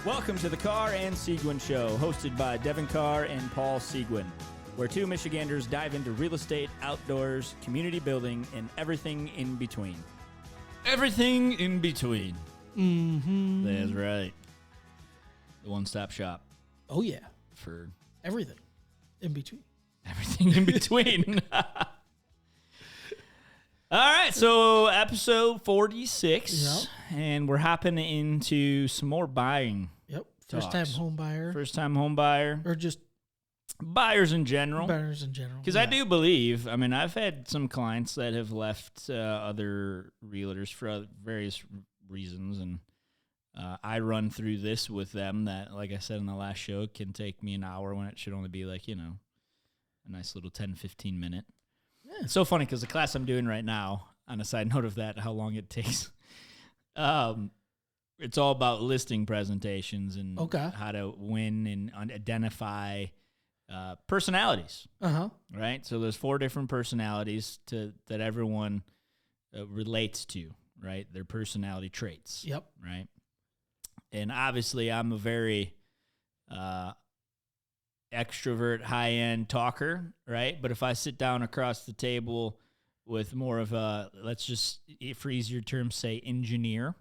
Welcome to the Carr and Seguin Show, hosted by Devon Carr and Paul Seguin, where two Michiganders dive into real estate, outdoors, community building, and everything in between. Everything in between. Mm-hmm. That's right. The one-stop shop. Oh, yeah. For everything in between. Everything in between. All right, so episode 46, and we're hopping into some more buying. Yep, first-time home buyer. First-time home buyer. Or just buyers in general. Buyers in general. Because I do believe, I've had some clients that have left other realtors for various reasons, and I run through this with them that, like I said in the last show, it can take me an hour when it should only be a nice little 10, 15 minute. Yeah. It's so funny because the class I'm doing right now, on a side note of that, how long it takes, it's all about listing presentations and how to win and identify personalities. Right? So there's 4 different personalities that everyone relates to, right? Their personality traits. Yep. Right? And obviously I'm a very extrovert, high-end talker, right? But if I sit down across the table with more of a, let's just, for easier terms, say engineer,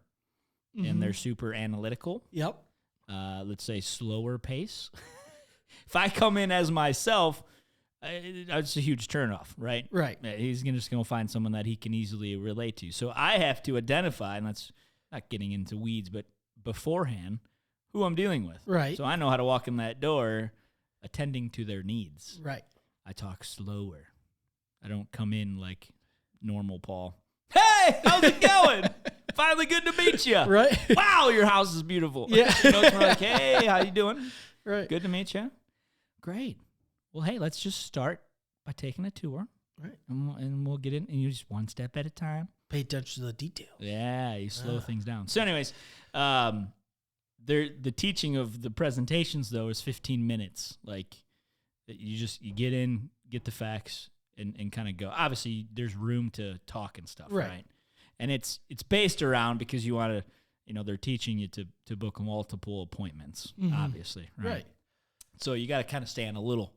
and they're super analytical. Yep. Let's say slower pace. If I come in as myself, it's a huge turnoff, right? Right. He's just going to find someone that he can easily relate to. So I have to identify, and that's not getting into weeds, but beforehand, who I'm dealing with. Right. So I know how to walk in that door attending to their needs. Right. I talk slower. I don't come in like normal Paul. Hey, how's it going? Finally good to meet you. Right. Wow, your house is beautiful. Yeah. It's more like, hey, how you doing? Right. Good to meet you. Great. Well, hey, let's just start by taking a tour. Right. And we'll get in, and you just one step at a time. Pay attention to the details. Yeah, you slow things down. So anyways, the teaching of the presentations, though, is 15 minutes. Like, you get in, get the facts, and kind of go. Obviously, there's room to talk and stuff, right? And it's based around, because you want to, they're teaching you to book multiple appointments, obviously, right? So you got to kind of stay on a little,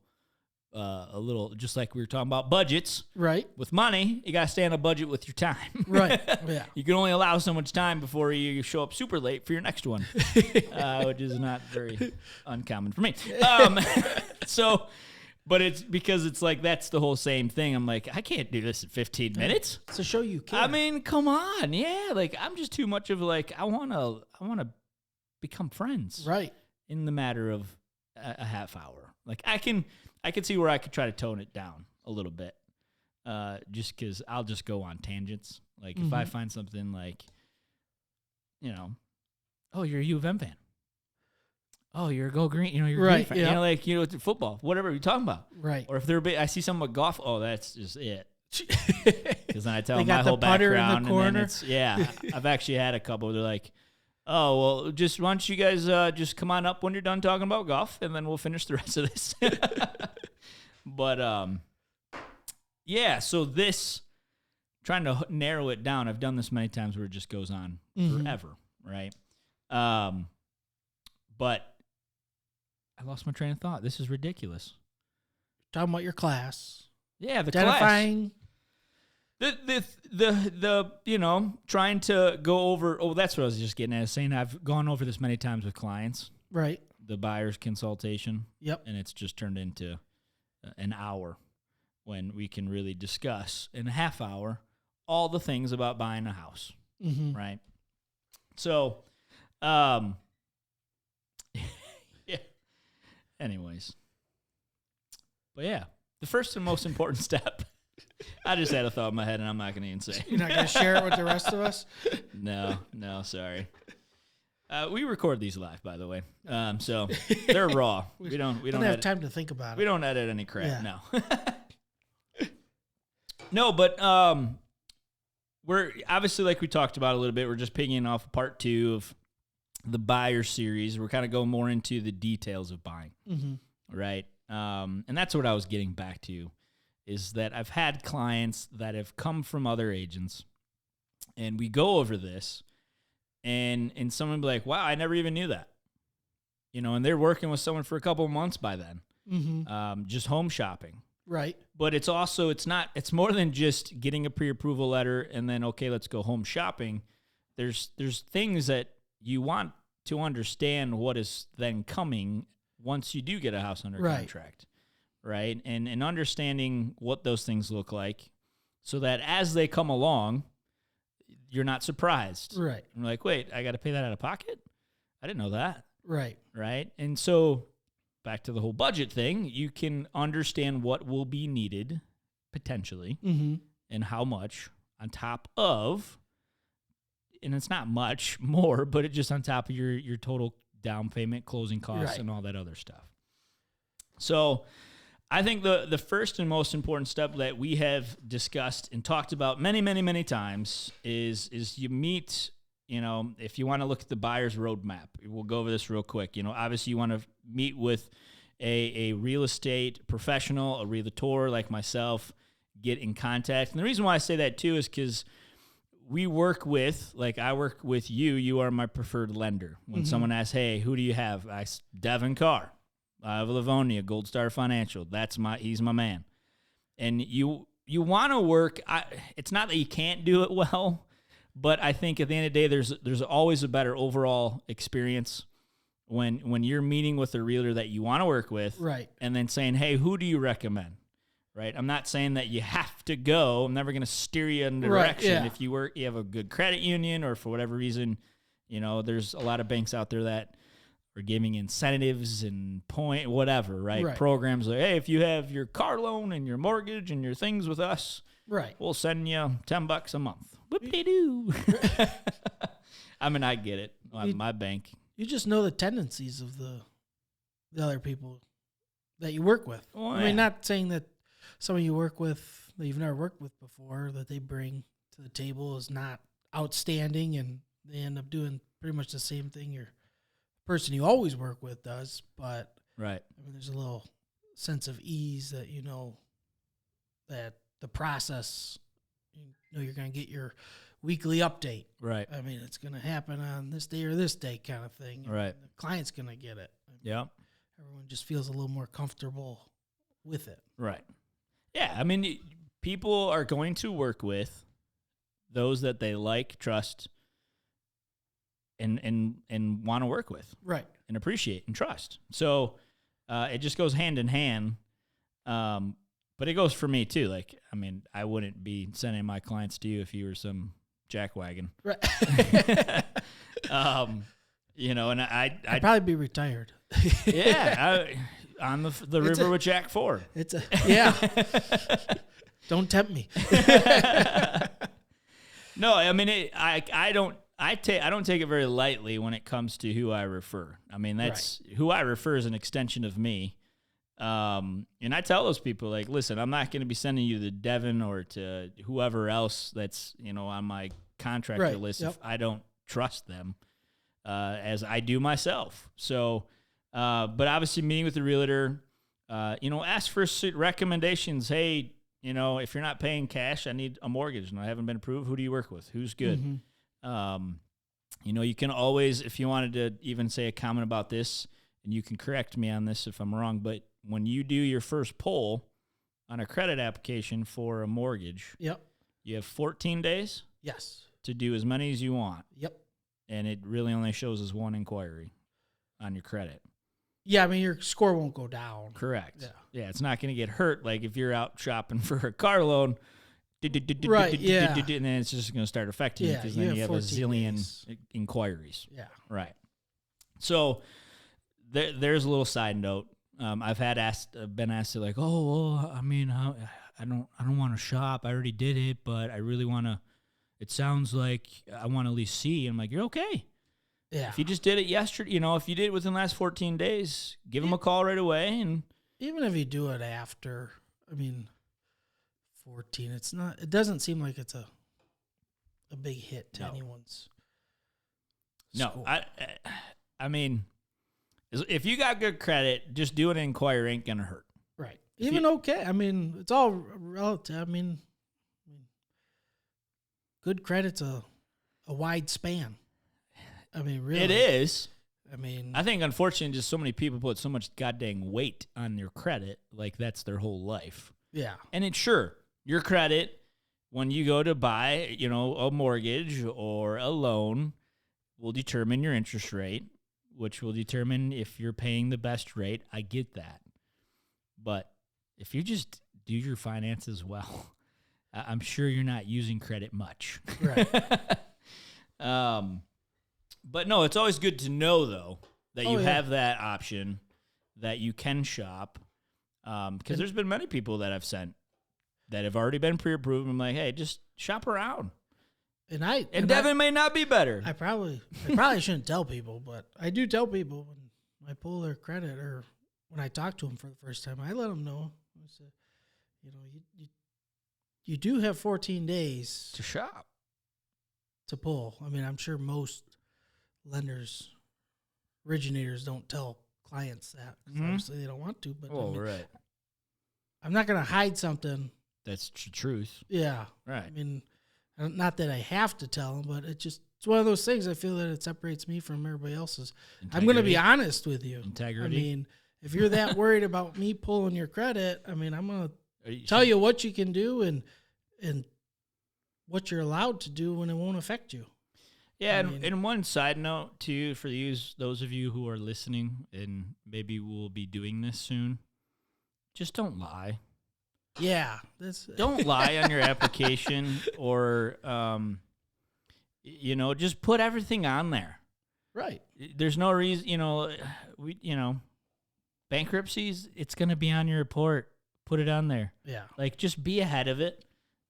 just like we were talking about budgets. Right. With money, you got to stay on a budget with your time. Right. Yeah. You can only allow so much time before you show up super late for your next one, which is not very uncommon for me. But it's because it's like, that's the whole same thing. I'm like, I can't do this in 15 minutes. It's a show you can. Come on. Yeah. Like, I'm just too much of I want to become friends. Right. In the matter of a half hour. Like, I can see where I could try to tone it down a little bit. Just because I'll just go on tangents. Like, if I find something like, oh, you're a U of M fan. Oh, you're a Go Green. You're a Green fan. Yeah. Football, whatever you're talking about. Right. Or if I see someone with golf. Oh, that's just it. Because then I tell them got my the whole putter in the background, corner. and then I've actually had a couple. They're like, oh, well, why don't you guys just come on up when you're done talking about golf, and then we'll finish the rest of this. But so this, trying to narrow it down. I've done this many times where it just goes on forever, right? But I lost my train of thought. This is ridiculous. Talking about your class. Yeah, the identifying. class. The trying to go over. Oh, that's what I was just getting at. Saying I've gone over this many times with clients. Right. The buyer's consultation. Yep. And it's just turned into an hour when we can really discuss in a half hour all the things about buying a house. Right. So, yeah. Anyways. But yeah, the first and most important step. I just had a thought in my head, and I'm not going to even say. You're not going to share it with the rest of us? No, sorry. We record these live, by the way, so they're raw. We don't have time to think about it. We don't edit any crap. No. No, but we're obviously, like we talked about a little bit. We're just picking off part 2 of the buyer series. We're kind of going more into the details of buying, right? And that's what I was getting back to, is that I've had clients that have come from other agents, and we go over this, and someone be like, wow, I never even knew that. and they're working with someone for a couple of months by then, Mm-hmm. just home shopping. Right. But it's more than just getting a pre-approval letter and then, okay, let's go home shopping. There's things that you want to understand what is then coming once you do get a house under contract, right? And understanding what those things look like so that as they come along, you're not surprised. Right. You're like, wait, I got to pay that out of pocket? I didn't know that. Right. Right? And so back to the whole budget thing, you can understand what will be needed potentially and how much on top of, and it's not much more, but it's just on top of your total down payment, closing costs, and all that other stuff. So I think the first and most important step that we have discussed and talked about many, many, many times is you meet, if you want to look at the buyer's roadmap, we'll go over this real quick. Obviously you want to meet with a real estate professional, a realtor like myself, get in contact. And the reason why I say that too is because I work with you. You are my preferred lender. When someone asks, hey, who do you have? Devon Carr. I have Livonia, Gold Star Financial. He's my man. And you want to work. It's not that you can't do it well, but I think at the end of the day, there's always a better overall experience when you're meeting with a realtor that you want to work with, right? And then saying, hey, who do you recommend? Right? I'm not saying that you have to go. I'm never going to steer you in the direction. Yeah. If you have a good credit union or for whatever reason, there's a lot of banks out there that are giving incentives and whatever, right? Programs like, hey, if you have your car loan and your mortgage and your things with us, right, we'll send you $10 a month. Whoop-de-doo. I mean, I get it. My bank. You just know the tendencies of the other people that you work with. Oh, I mean, not saying that someone you work with that you've never worked with before that they bring to the table is not outstanding and they end up doing pretty much the same thing your person you always work with does. But right. I mean, there's a little sense of ease that that the process, you're going to get your weekly update. Right. I mean, it's going to happen on this day or this day kind of thing. Right. The client's going to get it. Yeah. Everyone just feels a little more comfortable with it. Right. Yeah. I mean, people are going to work with those that they like, trust, and want to work with. Right. And appreciate and trust. So it just goes hand in hand. But it goes for me too. Like, I mean, I wouldn't be sending my clients to you if you were some jackwagon. Right. And I'd probably be retired. Yeah. On the river with Jack Ford. Yeah. Don't tempt me. No, I mean, I don't take it very lightly when it comes to who I refer. I mean, that's who I refer is an extension of me. And I tell those people, like, listen, I'm not going to be sending you to Devon or to whoever else that's, on my contractor list if I don't trust them, as I do myself. So, but obviously meeting with the realtor, ask for recommendations. Hey, if you're not paying cash, I need a mortgage and I haven't been approved. Who do you work with? Who's good? Mm-hmm. You can always, if you wanted to even say a comment about this, and you can correct me on this if I'm wrong, but when you do your first poll on a credit application for a mortgage, yep, you have 14 days to do as many as you want. Yep. And it really only shows as one inquiry on your credit. Yeah, I mean, your score won't go down. Correct. Yeah, it's not going to get hurt like if you're out shopping for a car loan. Right, yeah. And then it's just going to start affecting you because then you have a zillion inquiries. Yeah. Right. So there's a little side note. I've been asked to, like, oh, well, I mean, I don't want to shop. I already did it, but I really want to. It sounds like I want to at least see. And I'm like, you're okay. Yeah. If you just did it yesterday, if you did it within the last 14 days, give them a call right away. And even if you do it after, I mean, 14, it doesn't seem like it's a big hit to anyone's score. No, I mean, if you got good credit, just do an inquiry ain't gonna hurt. Right. Okay. I mean, it's all relative. I mean, good credit's a wide span. I mean, really. It is. I mean, I think unfortunately, just so many people put so much goddamn weight on their credit, like that's their whole life. yeah. And it's sure your credit when you go to buy, a mortgage or a loan will determine your interest rate, which will determine if you're paying the best rate. I get that. But if you just do your finances well, I'm sure you're not using credit much. Right. But no, it's always good to know, though, that you yeah. have that option, that you can shop. Because there's been many people that I've sent that have already been pre-approved. I'm like, hey, just shop around. And Devon may not be better. I probably shouldn't tell people, but I do tell people when I pull their credit or when I talk to them for the first time. I let them know. I said, you do have 14 days to shop, to pull. I mean, I'm sure most lenders, originators don't tell clients that because obviously they don't want to. But right. I'm not going to hide something. That's the truth. Yeah. Right. I mean, not that I have to tell them, but it's one of those things. I feel that it separates me from everybody else's. Integrity. I'm going to be honest with you. Integrity. I mean, if you're that worried about me pulling your credit, I mean, I'm going to tell you what you can do and what you're allowed to do when it won't affect you. Yeah, and one side note too for those of you who are listening and maybe will be doing this soon, just don't lie. Yeah, don't lie on your application or just put everything on there. Right. There's no reason, bankruptcies, it's going to be on your report. Put it on there. Yeah. Like just be ahead of it.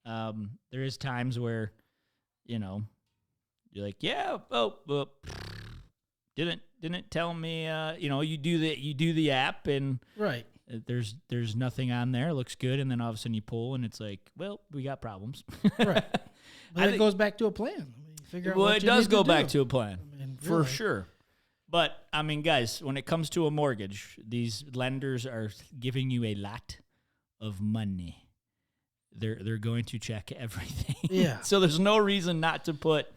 There is times where, you're like, yeah, didn't tell me, you do the app and right. There's nothing on there. It looks good. And then all of a sudden you pull and it's like, well, we got problems. Right. But it goes back to a plan. I mean, figure out what it you does need go to back do. to a plan for really. sure. But I mean, guys, when it comes to a mortgage, these lenders are giving you a lot of money. They're going to check everything. Yeah. So there's no reason not to put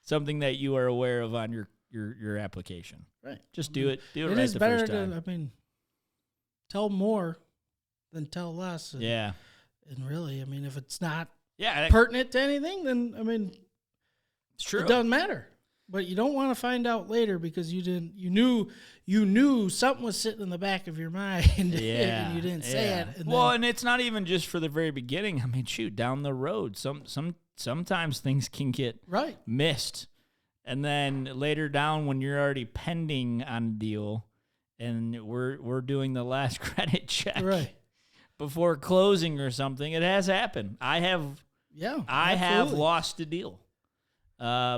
something that you are aware of on your application. Right. Just do it. Do it It right is the better first time. Tell more than tell less. And, yeah. And really, I mean, if it's not Yeah, pertinent to anything, then I mean, it's true. It doesn't matter. But you don't want to find out later because you knew something was sitting in the back of your mind Yeah, and you didn't say it. And and it's not even just for the very beginning. I mean, shoot, down the road, sometimes things can get right missed. And then later down when you're already pending on a deal and we're doing the last credit check right before closing or something, it has happened. I have lost a deal.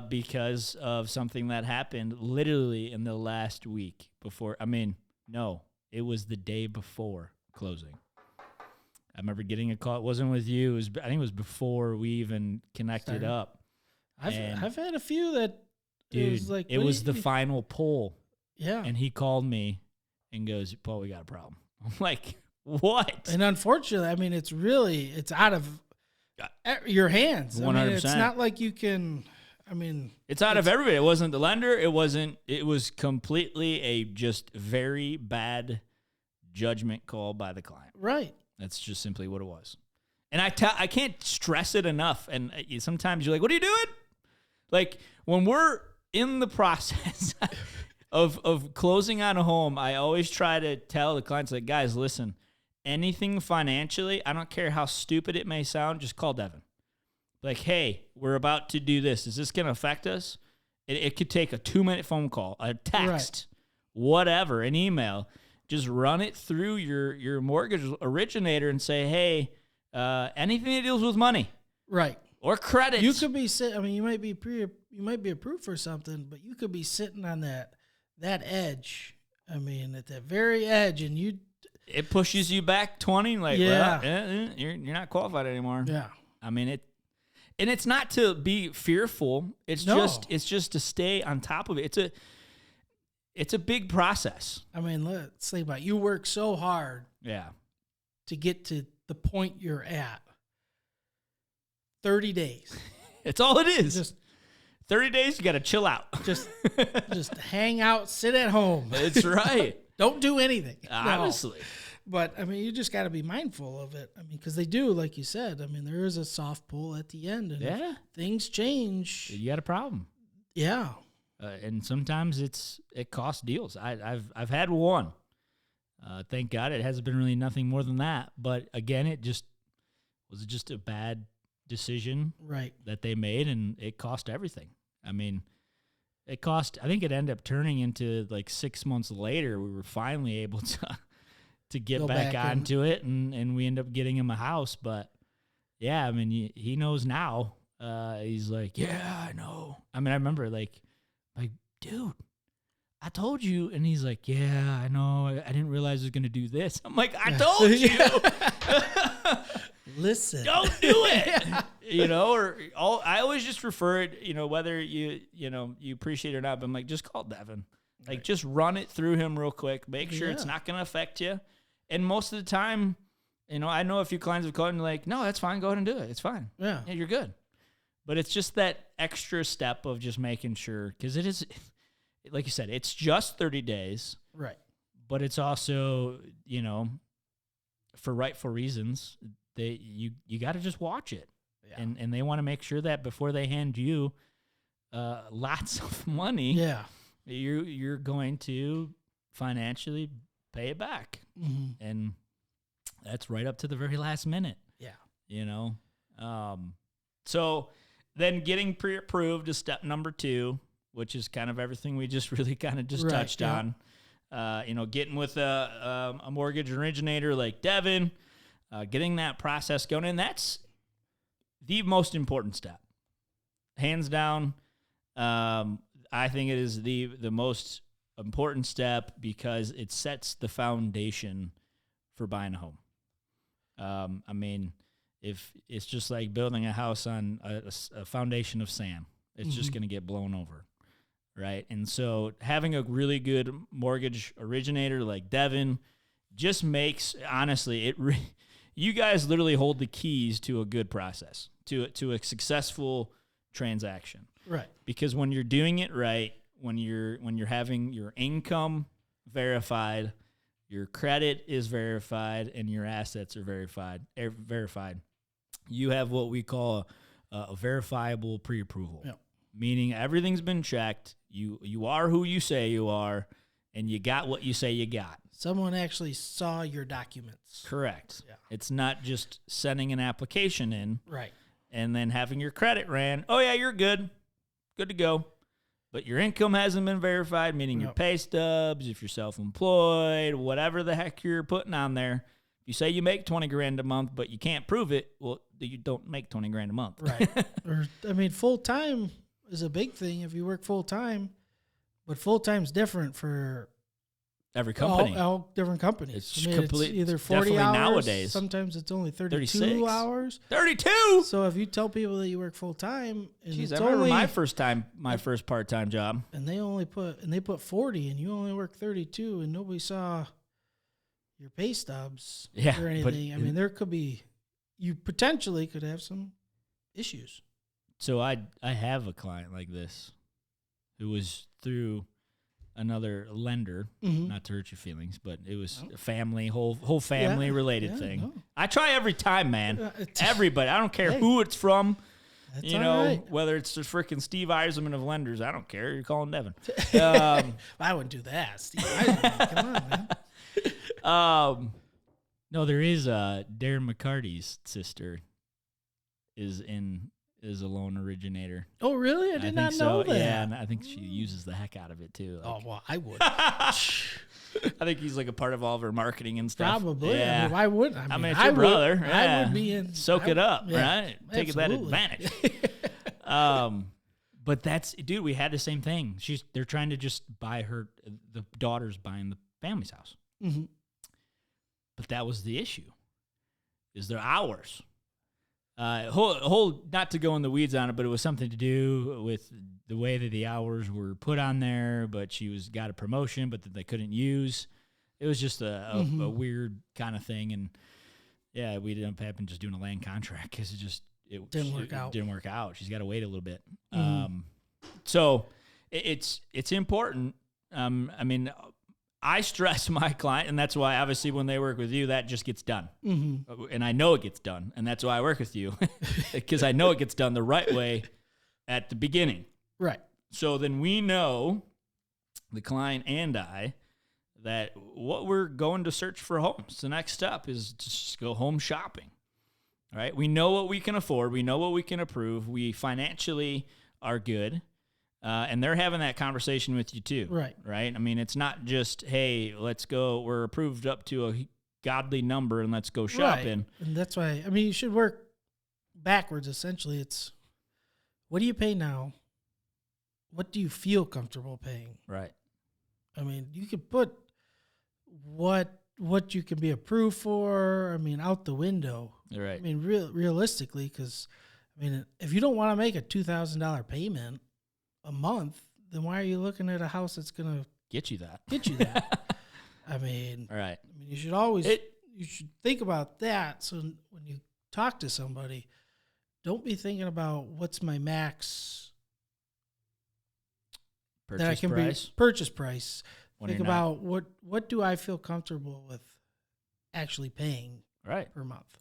Because of something that happened literally in the last week before. I mean, no, it was the day before closing. I remember getting a call. It wasn't with you. I think it was before we even connected up. I've had a few that dude, it was the final pull. Yeah. And he called me and goes, Paul, we got a problem. I'm like, what? And unfortunately, I mean, it's out of your hands. 100%. I mean, it's not like you can... I mean, it's out of everybody. It wasn't the lender. It was completely a just very bad judgment call by the client. Right. That's just simply what it was. And I can't stress it enough. And sometimes you're like, what are you doing? Like when we're in the process of closing on a home, I always try to tell the clients, like, guys, listen, anything financially, I don't care how stupid it may sound, just call Devon. Like, hey, we're about to do this. Is this going to affect us? It could take a 2-minute phone call, a text, whatever, an email. Just run it through your mortgage originator and say, hey, anything that deals with money, right, or credit. You could be sitting. I mean, you might be approved for something, but you could be sitting on that edge. I mean, at that very edge, and it pushes you back 20. Like, well, you're not qualified anymore. Yeah, I mean it. And it's not to be fearful. It's just to stay on top of it. It's a big process. I mean, let's think about it. You work so hard to get to the point you're at. 30 days. It's all it is. Just 30 days, you got to chill out. Just hang out, sit at home. That's right. Don't do anything. Honestly. No. But, I mean, you just got to be mindful of it. I mean, because they do, like you said, I mean, there is a soft pull at the end. And if things change. You got a problem. Yeah. And sometimes it costs deals. I've had one. Thank God it hasn't been really nothing more than that. But, again, it was just a bad decision that they made, and it cost everything. I mean, I think it ended up turning into like 6 months later, we were finally able to get back onto it, and we end up getting him a house. But yeah, I mean, he knows now. He's like, yeah, I know. I mean, I remember like, dude, I told you. And he's like, yeah, I know. I didn't realize I was going to do this. I'm like, I told you. Listen, don't do it. I always just refer it, whether you appreciate it or not, but I'm like, just call Devon. Like, just run it through him real quick. Make sure it's not going to affect you. And most of the time, I know a few clients have called and like, no, that's fine. Go ahead and do it. It's fine. Yeah, you're good. But it's just that extra step of just making sure, because it is, like you said, it's just 30 days. Right. But it's also, for rightful reasons, you got to just watch it. Yeah. And they want to make sure that before they hand you lots of money, you're going to financially pay it back. Mm-hmm. And that's right up to the very last minute. Yeah. So then getting pre-approved is step number 2, which is kind of everything we just really kind of just touched on. Getting with a mortgage originator like Devon, getting that process going. And that's the most important step. Hands down, I think it is the most important step because it sets the foundation for buying a home. I mean, if it's just like building a house on a foundation of sand, it's just going to get blown over, right? And so having a really good mortgage originator like Devon just makes, honestly, you guys literally hold the keys to a good process, to a successful transaction. Right. Because when you're doing it right, when you're having your income verified, your credit is verified, and your assets are verified, you have what we call a verifiable pre-approval. Yep. Meaning everything's been checked. You are who you say you are, and you got what you say you got. Someone actually saw your documents. Correct. Yeah. It's not just sending an application in. Right. And then having your credit ran. Oh, yeah, you're good. Good to go. But your income hasn't been verified, meaning your pay stubs, if you're self-employed, whatever the heck you're putting on there. If you say you make $20,000 a month, but you can't prove it, well, you don't make $20,000 a month. Right. Or, I mean, full-time is a big thing if you work full-time, but full-time's different for every company. All different companies. It's it's either 40 hours. Nowadays. Sometimes it's only 32 36 hours. 32? So if you tell people that you work full-time, and jeez, I remember my first part-time job. And they put 40 and you only work 32 and nobody saw your pay stubs or anything. I mean, you potentially could have some issues. So I have a client like this who was through another lender, not to hurt your feelings, but it was a family, whole family related thing. No. I try every time, man. Everybody. I don't care who it's from. That's whether it's the freaking Steve Eiserman of lenders. I don't care. You're calling Devon. I wouldn't do that, Steve Eiserman. Come on, man. No, there is Darren McCarty's sister is a loan originator. Oh, really? I did not know that. Yeah, and I think she uses the heck out of it, too. Like, well, I would. I think he's like a part of all of her marketing and stuff. Probably. Yeah. I mean, why wouldn't? I mean, it's your brother. Yeah. I would be in. Soak it up, right? Take that advantage. But dude, we had the same thing. They're trying to just buy the daughter's buying the family's house. Mm-hmm. But that was the issue, is their hours. Not to go in the weeds on it, but it was something to do with the way that the hours were put on there, but she got a promotion, but that they couldn't use. It was just a weird kind of thing. And yeah, we ended up having just doing a land contract because it didn't work out. She's got to wait a little bit. So it's important. I mean, I stress my client, and that's why obviously when they work with you, that just gets done. Mm-hmm. And I know it gets done, and that's why I work with you, because I know it gets done the right way at the beginning. Right. So then we know, the client and I, that what we're going to search for homes. The next step is to just go home shopping. All right. We know what we can afford. We know what we can approve. We financially are good. And they're having that conversation with you too. Right. Right. I mean, it's not just, hey, let's go. We're approved up to a godly number and let's go shopping. Right. And that's why, I mean, you should work backwards. Essentially, it's what do you pay now? What do you feel comfortable paying? Right. I mean, you could put what you can be approved for, I mean, out the window. Right. I mean, realistically, because, I mean, if you don't want to make a $2,000 payment a month, then why are you looking at a house that's going to get you that? I mean, all right. I mean, you should always, you should think about that. So when you talk to somebody, don't be thinking about what's my max purchase that I can price. Purchase price. When Think about what do I feel comfortable with actually paying per month.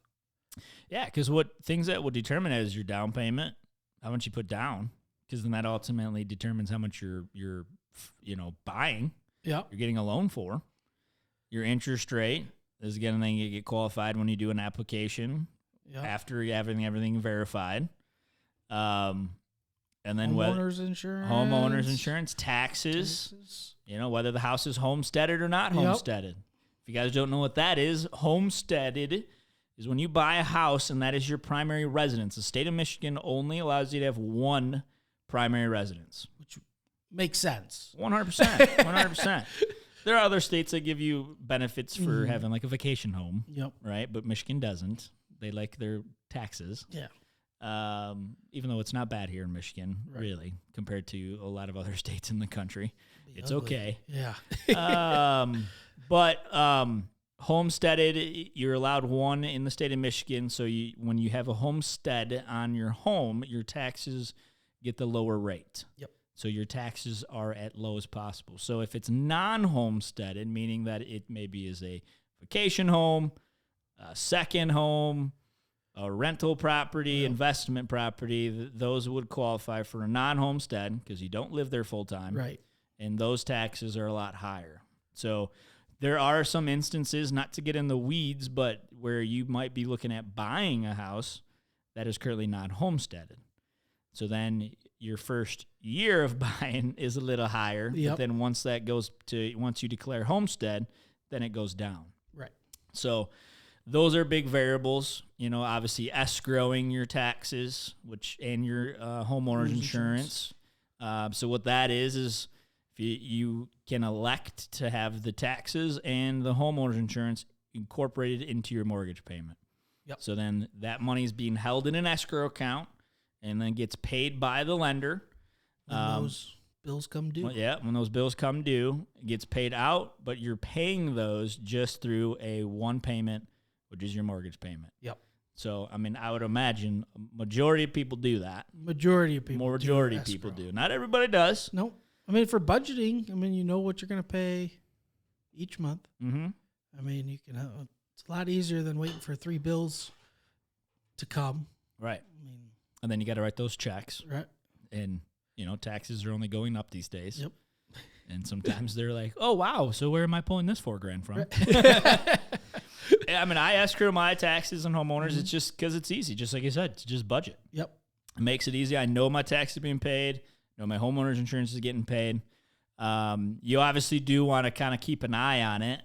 Yeah, because what things that will determine that is your down payment, how much you put down, because then that ultimately determines how much you're buying. Yeah, you're getting a loan for. Your interest rate is again a thing you get qualified when you do an application after you have everything verified. And then homeowners insurance, taxes. Whether the house is homesteaded or not homesteaded. If you guys don't know what that is, homesteaded is when you buy a house and that is your primary residence. The state of Michigan only allows you to have one primary residence. Which makes sense. 100%. 100%. There are other states that give you benefits for having like a vacation home. Yep. Right? But Michigan doesn't. They like their taxes. Yeah. Even though it's not bad here in Michigan, really, compared to a lot of other states in the country. It's ugly. Okay. Yeah. But homesteaded, you're allowed one in the state of Michigan. So when you have a homestead on your home, your taxes get the lower rate. Yep. So your taxes are at low as possible. So if it's non-homesteaded, meaning that it maybe is a vacation home, a second home, a rental property, investment property, those would qualify for a non-homestead because you don't live there full time. Right. And those taxes are a lot higher. So there are some instances, not to get in the weeds, but where you might be looking at buying a house that is currently not homesteaded. So then your first year of buying is a little higher. Yep. But then once you declare homestead, then it goes down. Right. So those are big variables, obviously escrowing your taxes, and your homeowner's insurance. So what that is if you can elect to have the taxes and the homeowner's insurance incorporated into your mortgage payment. Yep. So then that money is being held in an escrow account and then gets paid by the lender. When those bills come due. When those bills come due, it gets paid out, but you're paying those just through a one payment, which is your mortgage payment. Yep. So, I mean, I would imagine a majority of people do that. Majority of people do. Not everybody does. No. I mean, for budgeting, you know what you're going to pay each month. Mm-hmm. I mean, you can. It's a lot easier than waiting for 3 bills to come. Right. And then you got to write those checks. Right. And, taxes are only going up these days. Yep. And sometimes they're like, oh, wow, so where am I pulling this $4,000 from? Right. I escrow my taxes and homeowners. It's just because it's easy. Just like you said, to just budget. Yep. It makes it easy. I know my taxes are being paid. I know my homeowner's insurance is getting paid. You obviously do want to kind of keep an eye on it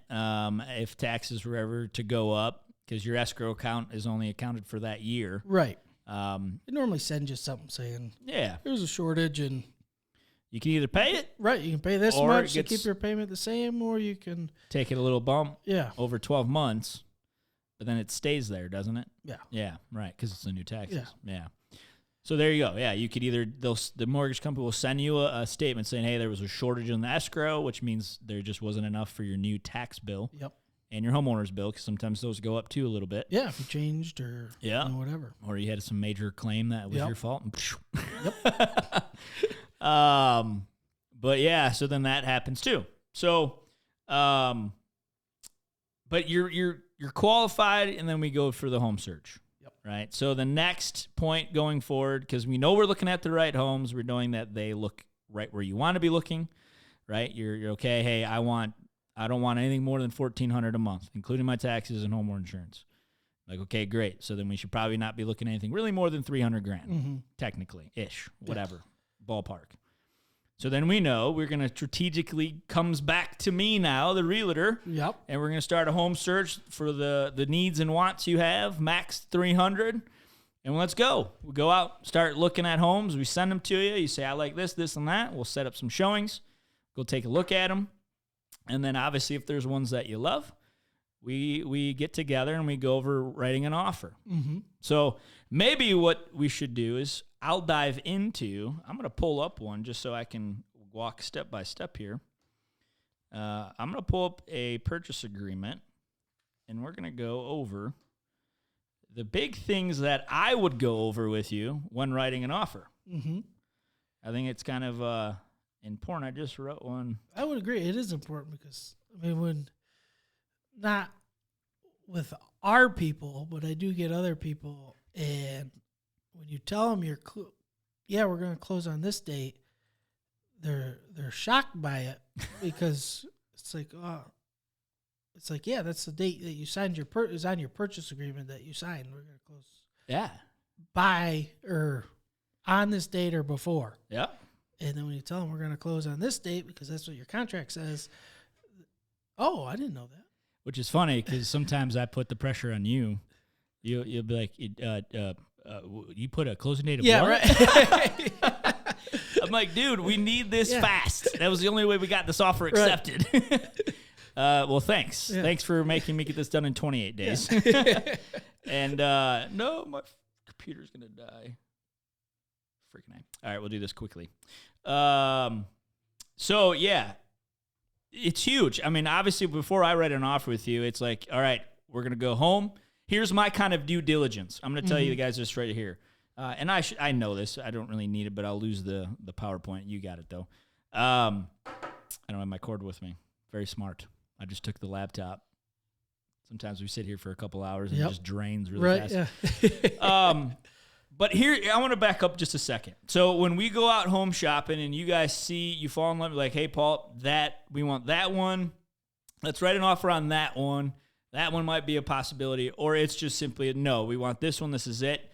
if taxes were ever to go up, because your escrow account is only accounted for that year. Right. They normally send you something saying, here's a shortage, and you can either pay it. Right. You can pay this much to keep your payment the same, or you can take it a little bump over 12 months, but then it stays there, doesn't it? Yeah. Yeah, right, because it's the new taxes. Yeah. So there you go. Yeah, you could either, the mortgage company will send you a statement saying, hey, there was a shortage in the escrow, which means there just wasn't enough for your new tax bill. Yep. And your homeowner's bill, because sometimes those go up too a little bit. Yeah, if you changed or whatever. Or you had some major claim that was your fault. Yep. But yeah, so then that happens too. So, but you're qualified, and then we go for the home search. Yep. Right. So the next point going forward, because we know we're looking at the right homes, we're knowing that they look right where you want to be looking. Right. You're okay. Hey, I don't want anything more than $1,400 a month, including my taxes and homeowner insurance. Like, okay, great. So then we should probably not be looking at anything really more than $300,000, technically, whatever, ballpark. So then we know we're going to strategically, comes back to me now, the realtor. Yep. And we're going to start a home search for the needs and wants you have, max 300. And let's go. We go out, start looking at homes. We send them to you. You say, I like this, this, and that. We'll set up some showings. Go take a look at them. And then obviously if there's ones that you love, we get together and we go over writing an offer. So maybe what we should do is I'll dive into, I'm going to pull up one just so I can walk step by step here. I'm going to pull up a purchase agreement, and we're going to go over the big things that I would go over with you when writing an offer. I think it's kind of important. I just wrote one. I would agree. It is important because, I mean, when not with our people, but I do get other people, and when you tell them we're going to close on this date, they're shocked by it because it's like, yeah, that's the date that you signed is on your purchase agreement that you signed. We're going to close. Yeah. By or on this date or before. Yeah. And then when you tell them we're going to close on this date because that's what your contract says, oh, I didn't know that. Which is funny because sometimes I put the pressure on you. You'll be like, you put a closing date of what? Right. I'm like, dude, we need this fast. That was the only way we got this offer accepted. Well, thanks. Yeah. Thanks for making me get this done in 28 days. Yeah. And no, my computer's going to die. Freaking A. All right, we'll do this quickly. So, yeah. It's huge. I mean, obviously, before I write an offer with you, it's like, all right, we're going to go home. Here's my kind of due diligence. I'm going to tell you the guys just right here. And I know this. I don't really need it, but I'll lose the PowerPoint. You got it, though. I don't have my cord with me. Very smart. I just took the laptop. Sometimes we sit here for a couple hours and it just drains really fast. Yeah. But here, I want to back up just a second. So when we go out home shopping and you guys see, you fall in love, like, hey, Paul, we want that one. Let's write an offer on that one. That one might be a possibility. Or it's just simply, no, we want this one. This is it.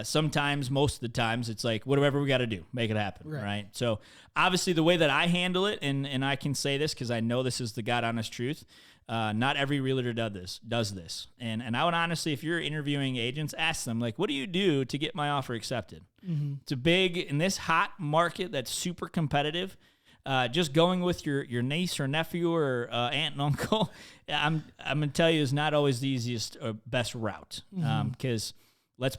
Sometimes, most of the times, it's like, whatever we got to do, make it happen, right? So obviously the way that I handle it, and I can say this because I know this is the God honest truth, not every realtor does this. And I would honestly, if you're interviewing agents, ask them, like, what do you do to get my offer accepted? It's a big, in this hot market that's super competitive, just going with your niece or nephew or aunt and uncle, I'm going to tell you, is not always the easiest or best route. Because let's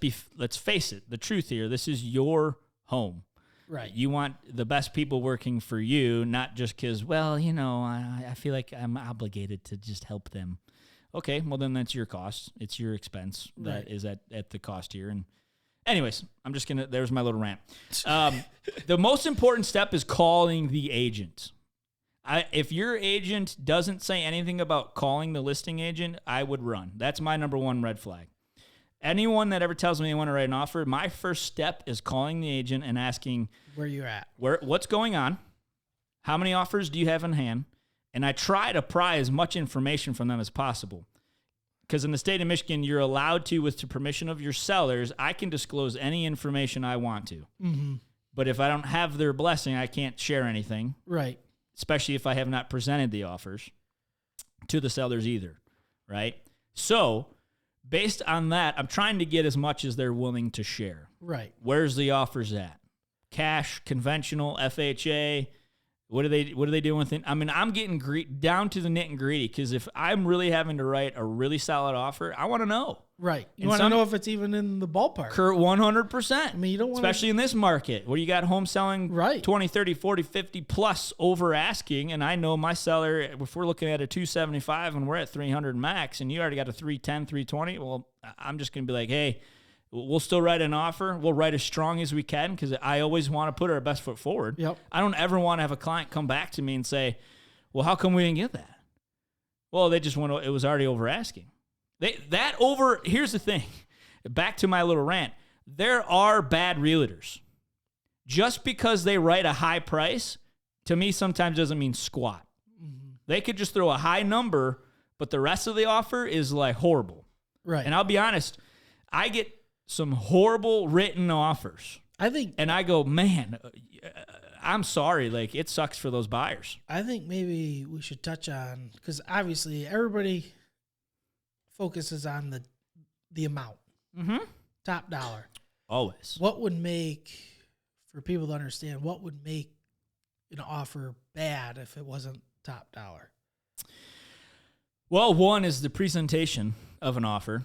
face it, the truth here, this is your home. Right. You want the best people working for you, not just because, well, you know, I feel like I'm obligated to just help them. Okay, well, then that's your cost. It's your expense that is at the cost here. And anyways, there's my little rant. The most important step is calling the agent. If your agent doesn't say anything about calling the listing agent, I would run. That's my number one red flag. Anyone that ever tells me they want to write an offer, my first step is calling the agent and asking where you're at, what's going on, how many offers do you have in hand, and I try to pry as much information from them as possible. Because in the state of Michigan, you're allowed to, with the permission of your sellers, I can disclose any information I want to. But if I don't have their blessing, I can't share anything. Right. Especially if I have not presented the offers to the sellers either. Right. So based on that, I'm trying to get as much as they're willing to share. Right. Where's the offers at? Cash, conventional, FHA. What are they doing with it? I mean, I'm getting down to the nit and gritty because if I'm really having to write a really solid offer, I want to know. Right. You want to know if it's even in the ballpark. 100%. I mean, you don't want especially in this market where you got home selling 20, 30, 40, 50 plus over asking. And I know my seller, if we're looking at a 275 and we're at 300 max and you already got a 310, 320, well, I'm just going to be like, hey, We'll still write an offer. We'll write as strong as we can because I always want to put our best foot forward. Yep. I don't ever want to have a client come back to me and say, well, how come we didn't get that? Well, they just it was already over asking. Here's the thing. Back to my little rant. There are bad realtors. Just because they write a high price, to me, sometimes doesn't mean squat. Mm-hmm. They could just throw a high number, but the rest of the offer is like horrible. Right. And I'll be honest, I get some horrible written offers. And I go, man, I'm sorry. Like, it sucks for those buyers. I think maybe we should touch on, because obviously everybody focuses on the amount. Mm-hmm. Top dollar. Always. What would make, for people to understand, what would make an offer bad if it wasn't top dollar? Well, one is the presentation of an offer.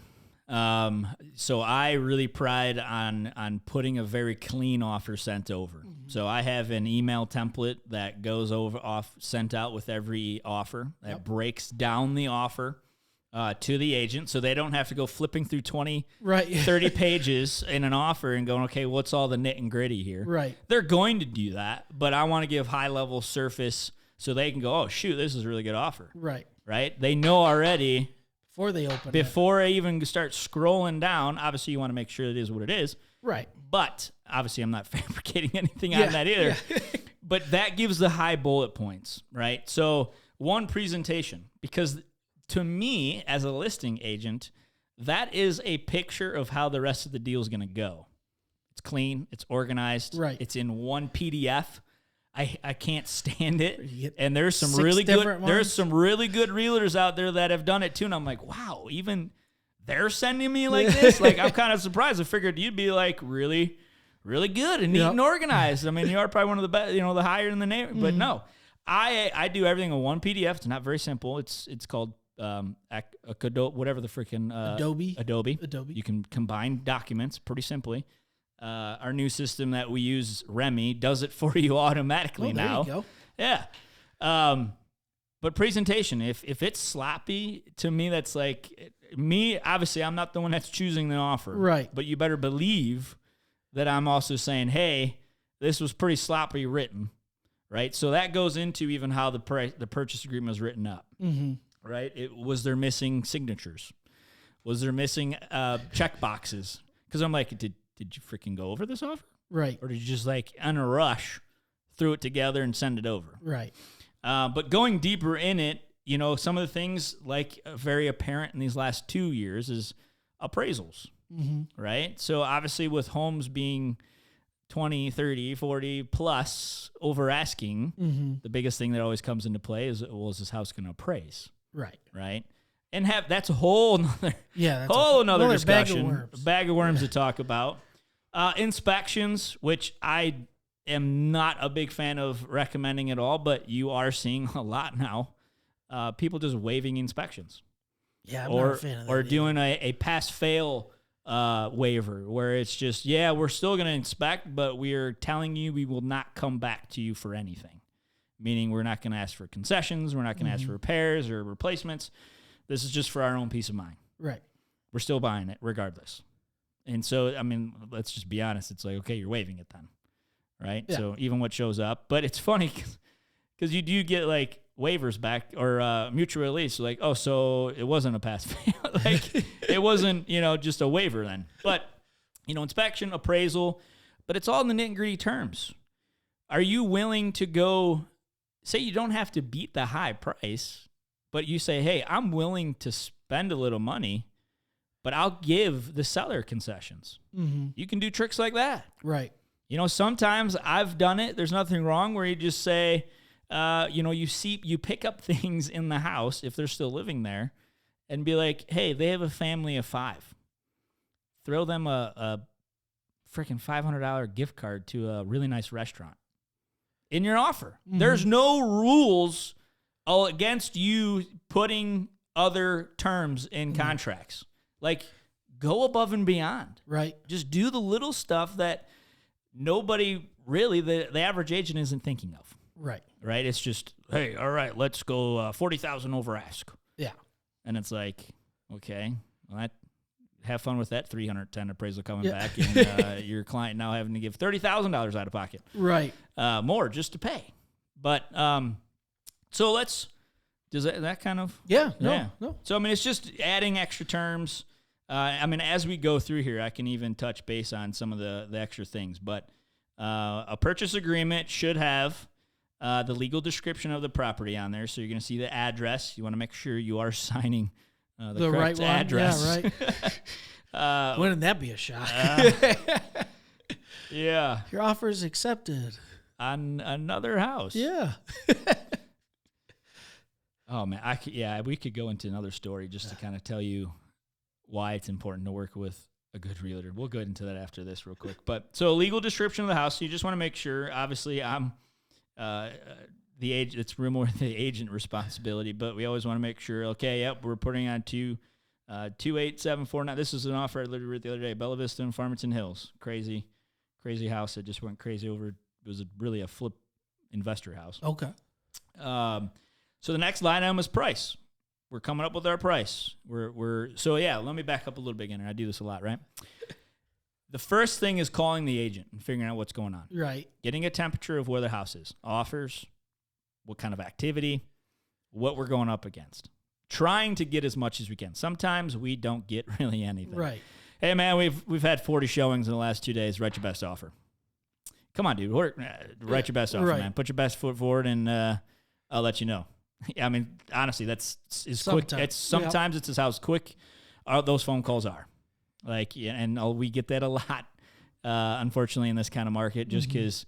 So I really pride on putting a very clean offer sent over. Mm-hmm. So I have an email template that goes sent out with every offer that breaks down the offer to the agent, so they don't have to go flipping through 20, 30 pages in an offer and going, okay, what's all the nit and gritty here? Right. They're going to do that, but I want to give high-level surface so they can go, oh, shoot, this is a really good offer. Right. Right? They know already. Before they open Before I even start scrolling down, obviously you want to make sure it is what it is. Right. But obviously I'm not fabricating anything on that either. Yeah. But that gives the high bullet points, right? So one, presentation, because to me as a listing agent, that is a picture of how the rest of the deal is going to go. It's clean. It's organized. Right. It's in one PDF. I can't stand it. And there's some really good realtors out there that have done it too. And I'm like, wow, even they're sending me like this? Like, I'm kind of surprised. I figured you'd be like really, really good and neat and organized. I mean, you are probably one of the best, the higher in the name. Mm-hmm. But no, I do everything in one PDF. It's not very simple. It's called whatever the freaking Adobe. You can combine documents pretty simply. Our new system that we use, Remy, does it for you automatically now. There you go. Yeah. But presentation, if it's sloppy, to me, that's like me. Obviously, I'm not the one that's choosing the offer. Right. But you better believe that I'm also saying, hey, this was pretty sloppy written. Right. So that goes into even how the purchase agreement was written up. Mm-hmm. Right. Was there missing signatures? Was there missing check boxes? Because I'm like, did you freaking go over this offer? Right. Or did you just like in a rush threw it together and send it over? Right. But going deeper in it, some of the things like very apparent in these last 2 years is appraisals, right? So obviously with homes being 20, 30, 40 plus over asking, the biggest thing that always comes into play is, well, is this house going to appraise? Right. Right. And that's a whole nother, discussion, bag of worms to talk about. Inspections, which I am not a big fan of recommending at all, but you are seeing a lot now. People just waiving inspections. Yeah, I'm not a fan of that. Or doing a pass-fail waiver, where it's just, we're still going to inspect, but we're telling you we will not come back to you for anything. Meaning we're not going to ask for concessions, we're not going to ask for repairs or replacements. This is just for our own peace of mind. Right. We're still buying it regardless. And so, I mean, let's just be honest. It's like, okay, you're waiving it then. Right? Yeah. So even what shows up. But it's funny because you do get like waivers back or mutual release. Like, oh, so it wasn't a pass fail. Like it wasn't, just a waiver then. But, inspection, appraisal, but it's all in the nitty-gritty terms. Are you willing to go, say you don't have to beat the high price, but you say, hey, I'm willing to spend a little money, but I'll give the seller concessions. Mm-hmm. You can do tricks like that. Right. Sometimes I've done it. There's nothing wrong where you just say, you pick up things in the house if they're still living there and be like, hey, they have a family of 5. Throw them a freaking $500 gift card to a really nice restaurant in your offer. Mm-hmm. There's no rules against you putting other terms in contracts. Like, go above and beyond. Right. Just do the little stuff that nobody really, the average agent isn't thinking of. Right. Right? It's just, hey, all right, let's go $40,000 over ask. Yeah. And it's like, okay, well, have fun with that 310 appraisal coming back, and your client now having to give $30,000 out of pocket, right? More just to pay. But so does that kind of no. So I mean, it's just adding extra terms. I mean, as we go through here, I can even touch base on some of the extra things. But a purchase agreement should have the legal description of the property on there. So you're going to see the address. You want to make sure you are signing the correct right address. Yeah, right. Wouldn't that be a shock? Yeah. Your offer is accepted. On another house. Yeah. Oh, man. We could go into another story just to kind of tell you why it's important to work with a good realtor. We'll go into that after this real quick. But so a legal description of the house. So you just want to make sure, obviously, I'm the agent. It's more the agent responsibility, but we always want to make sure, okay, yep, we're putting on 28749. This is an offer I literally read the other day. Bella Vista and Farmington Hills. Crazy house that just went crazy over. It was really a flip investor house. Okay. So the next line item is price. We're coming up with our price. Let me back up a little bit again. I do this a lot, right? The first thing is calling the agent and figuring out what's going on. Right. Getting a temperature of where the house is. Offers, what kind of activity, what we're going up against. Trying to get as much as we can. Sometimes we don't get really anything. Right. Hey, man, we've had 40 showings in the last 2 days. Write your best offer. Come on, dude. Write your best offer, man. Put your best foot forward, and I'll let you know. I mean, honestly, quick. Sometimes it's how quick those phone calls are. We get that a lot, unfortunately, in this kind of market, just because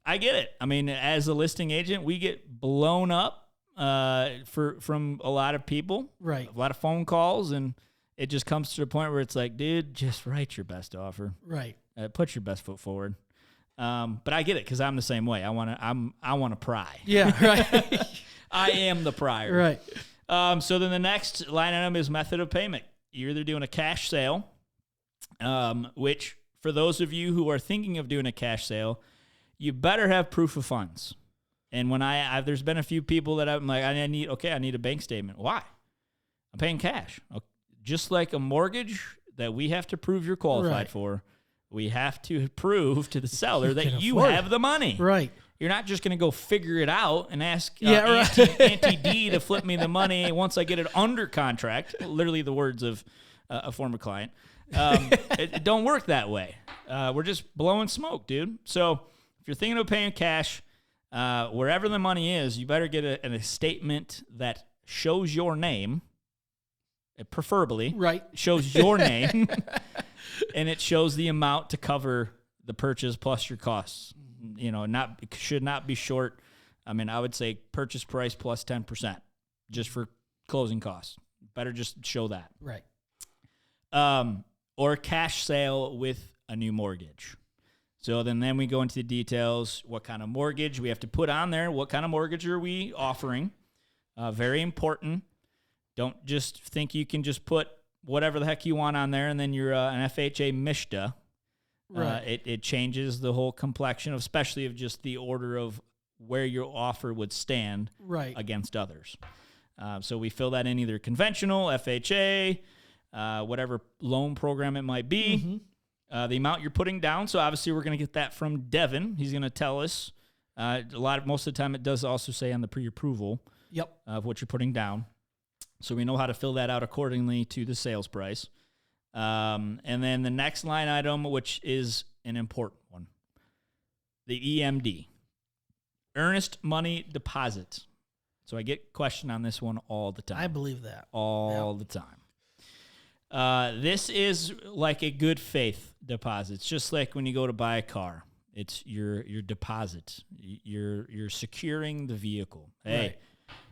I get it. I mean, as a listing agent, we get blown up from a lot of people, right? A lot of phone calls, and it just comes to the point where it's like, dude, just write your best offer, right? Put your best foot forward. But I get it because I'm the same way. I want to pry. Yeah, right. I am the prior. Right. So then the next line item is method of payment. You're either doing a cash sale, which for those of you who are thinking of doing a cash sale, you better have proof of funds. And when there's been a few people that I'm like, I need a bank statement. Why? I'm paying cash. Just like a mortgage that we have to prove you're qualified for, we have to prove to the seller that you have the money. Right. You're not just going to go figure it out and ask Auntie D to flip me the money once I get it under contract. Literally the words of a former client. It don't work that way. We're just blowing smoke, dude. So if you're thinking of paying cash, wherever the money is, you better get a statement that shows your name, preferably. Right. Shows your name, and it shows the amount to cover the purchase plus your costs. Should not be short. I mean, I would say purchase price plus 10% just for closing costs. Better just show that. Right. Or cash sale with a new mortgage. So then we go into the details. What kind of mortgage we have to put on there? What kind of mortgage are we offering? Very important. Don't just think you can just put whatever the heck you want on there and then you're an FHA Mishta. Right. It changes the whole complexion, especially of just the order of where your offer would stand against others. So we fill that in either conventional, FHA, whatever loan program it might be, the amount you're putting down. So obviously we're going to get that from Devon. He's going to tell us most of the time it does also say on the pre-approval of what you're putting down. So we know how to fill that out accordingly to the sales price. And then the next line item, which is an important one, the EMD, earnest money deposit. So I get questioned on this one all the time. I believe that. All the time. This is like a good faith deposit. It's just like when you go to buy a car. It's your deposit. You're securing the vehicle. Hey,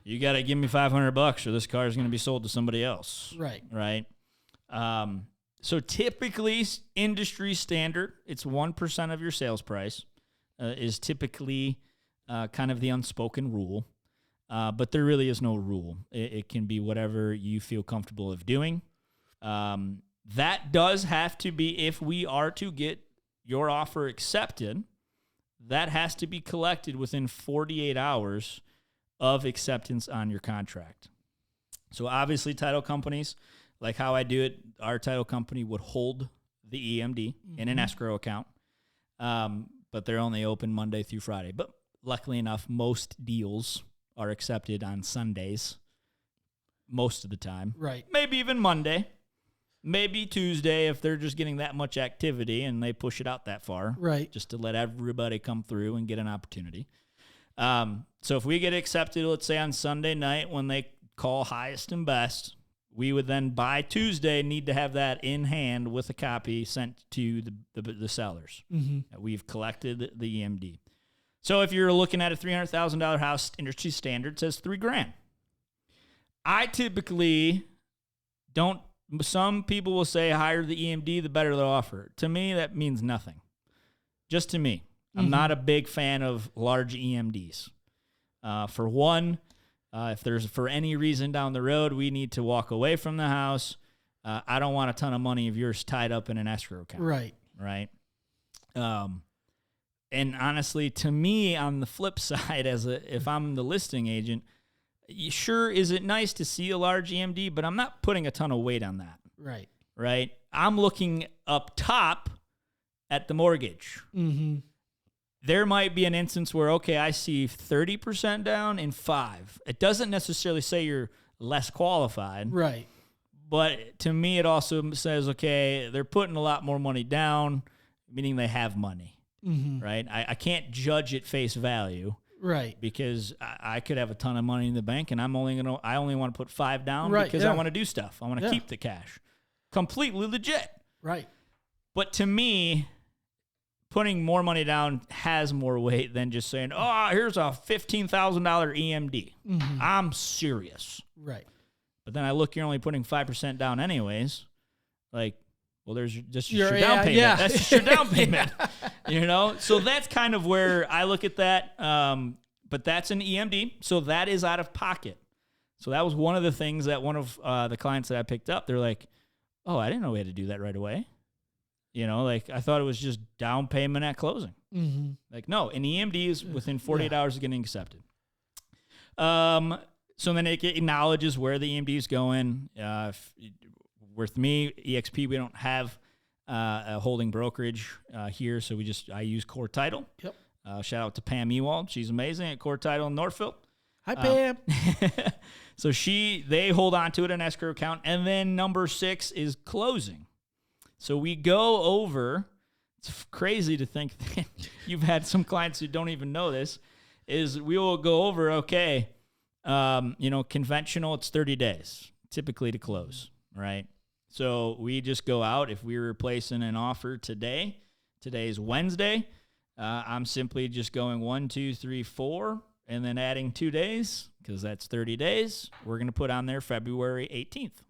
you got to give me $500 or this car is going to be sold to somebody else. Right. So typically, industry standard, it's 1% of your sales price is typically kind of the unspoken rule. But there really is no rule. It can be whatever you feel comfortable of doing. That does have to be, if we are to get your offer accepted, that has to be collected within 48 hours of acceptance on your contract. So obviously title companies like how I do it, our title company would hold the EMD in an escrow account, but they're only open Monday through Friday. But luckily enough, most deals are accepted on Sundays most of the time. Right. Maybe even Monday. Maybe Tuesday if they're just getting that much activity and they push it out that far. Right. Just to let everybody come through and get an opportunity. So if we get accepted, let's say on Sunday night when they call highest and best, we would then by Tuesday need to have that in hand with a copy sent to the sellers. We've collected the EMD. So if you're looking at a $300,000 house, industry standard says $3,000. I typically don't. Some people will say higher the EMD, the better the offer. To me, that means nothing. Just to me. I'm not a big fan of large EMDs. For one, if there's for any reason down the road we need to walk away from the house, I don't want a ton of money of yours tied up in an escrow account. Right. Right. And honestly, to me, on the flip side, if I'm the listing agent, sure, is it nice to see a large EMD, but I'm not putting a ton of weight on that. Right. Right. I'm looking up top at the mortgage. There might be an instance where, okay, I see 30% down in 5. It doesn't necessarily say you're less qualified. Right. But to me, it also says, okay, they're putting a lot more money down, meaning they have money. Right. I can't judge at face value. Right. Because I could have a ton of money in the bank and I only want to put 5 down because I want to do stuff. I want to keep the cash. Completely legit. Right. But to me, putting more money down has more weight than just saying, oh, here's a $15,000 EMD. I'm serious. Right. But then I look, you're only putting 5% down anyways. Like, well, there's just your down payment. Yeah. That's just your down payment. You know? So that's kind of where I look at that. But that's an EMD. So that is out of pocket. So that was one of the things that one of the clients that I picked up, they're like, oh, I didn't know we had to do that right away. You know, like I thought it was just down payment at closing. Like, no, an EMD is within 48 hours of getting accepted. So then it acknowledges where the EMD is going. With me, EXP, we don't have a holding brokerage here, so I use Core Title. Yep. Shout out to Pam Ewald. She's amazing at Core Title in Northville. Hi, Pam. So they hold on to it in escrow account, and then number 6 is closing. So we go over. It's crazy to think that you've had some clients who don't even know this. Is we will go over. Okay, conventional. It's 30 days typically to close, right? So we just go out. If we're replacing an offer today, today's Wednesday, I'm simply just going 1, 2, 3, 4, and then adding 2 days because that's 30 days. We're going to put on there February 18th.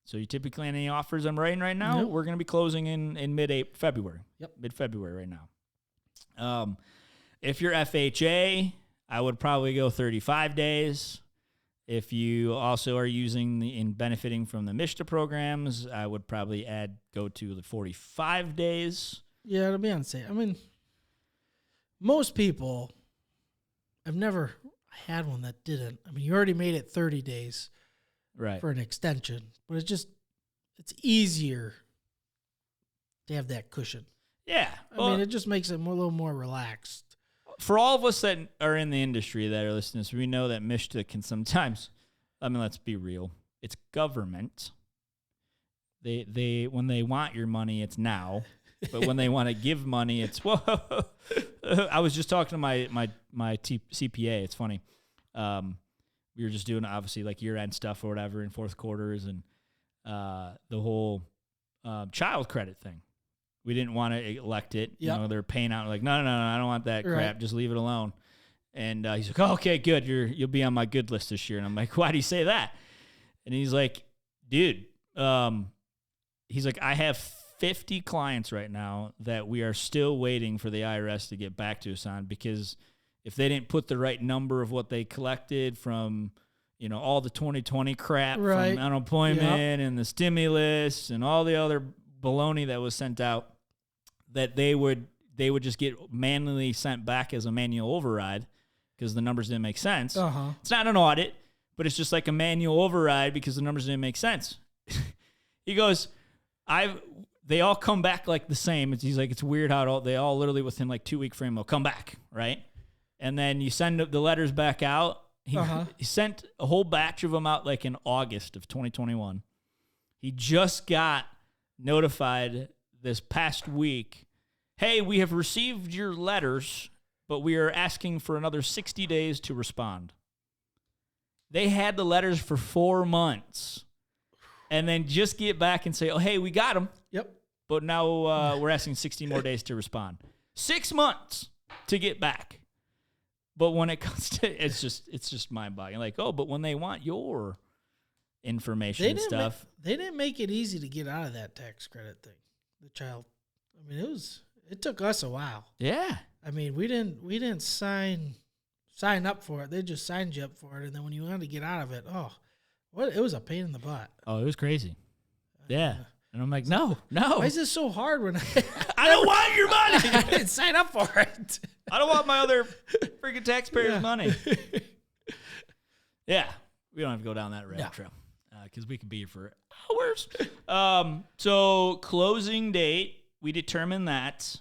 So you typically any offers I'm writing right now, we're going to be closing in mid-February. Yep, mid-February right now. If you're FHA, I would probably go 35 days. If you also are using and benefiting from the MISHTA programs, I would probably go to the 45 days. Yeah, to be honest, I mean, most people, I've never had one that didn't. I mean, you already made it 30 days for an extension, but it's easier to have that cushion. Yeah. I mean, it just makes it a little more relaxed. For all of us that are in the industry that are listening, we know that MISHTA can sometimes, I mean, let's be real. It's government. They when they want your money, it's now. But when they want to give money, it's, whoa. I was just talking to my CPA. It's funny. We were just doing, obviously, like year-end stuff or whatever in fourth quarters and the whole child credit thing. We didn't want to elect it. Yep. You know, they're paying out like, no, I don't want that crap. Just leave it alone. And he's like, oh, okay, good. You'll be on my good list this year. And I'm like, why do you say that? And he's like, dude, he's like, I have 50 clients right now that we are still waiting for the IRS to get back to us on because if they didn't put the right number of what they collected from, all the 2020 crap from unemployment and the stimulus and all the other baloney that was sent out, that they would just get manually sent back as a manual override because the numbers didn't make sense. It's not an audit, but it's just like a manual override because the numbers didn't make sense. He goes, they all come back like the same. He's like, it's weird how they all literally within like 2-week frame will come back, right? And then you send the letters back out. He sent a whole batch of them out like in August of 2021. He just got notified this past week, hey, we have received your letters, but we are asking for another 60 days to respond. They had the letters for 4 months and then just get back and say, oh, hey, we got them. Yep. But now we're asking 60 more days to respond. 6 months to get back. But when it comes to, it's just mind-boggling. Like, oh, but when they want your information and stuff. They didn't make it easy to get out of that tax credit thing. The child. I mean, it took us a while. Yeah. I mean, we didn't sign up for it. They just signed you up for it, and then when you wanted to get out of it, it was a pain in the butt. Oh, it was crazy. Yeah. And I'm like, no. Why is this so hard when I don't want your money? I didn't sign up for it. I don't want my other freaking taxpayers' money. Yeah. We don't have to go down that rabbit trail because we could be here for hours. So closing date, we determined that.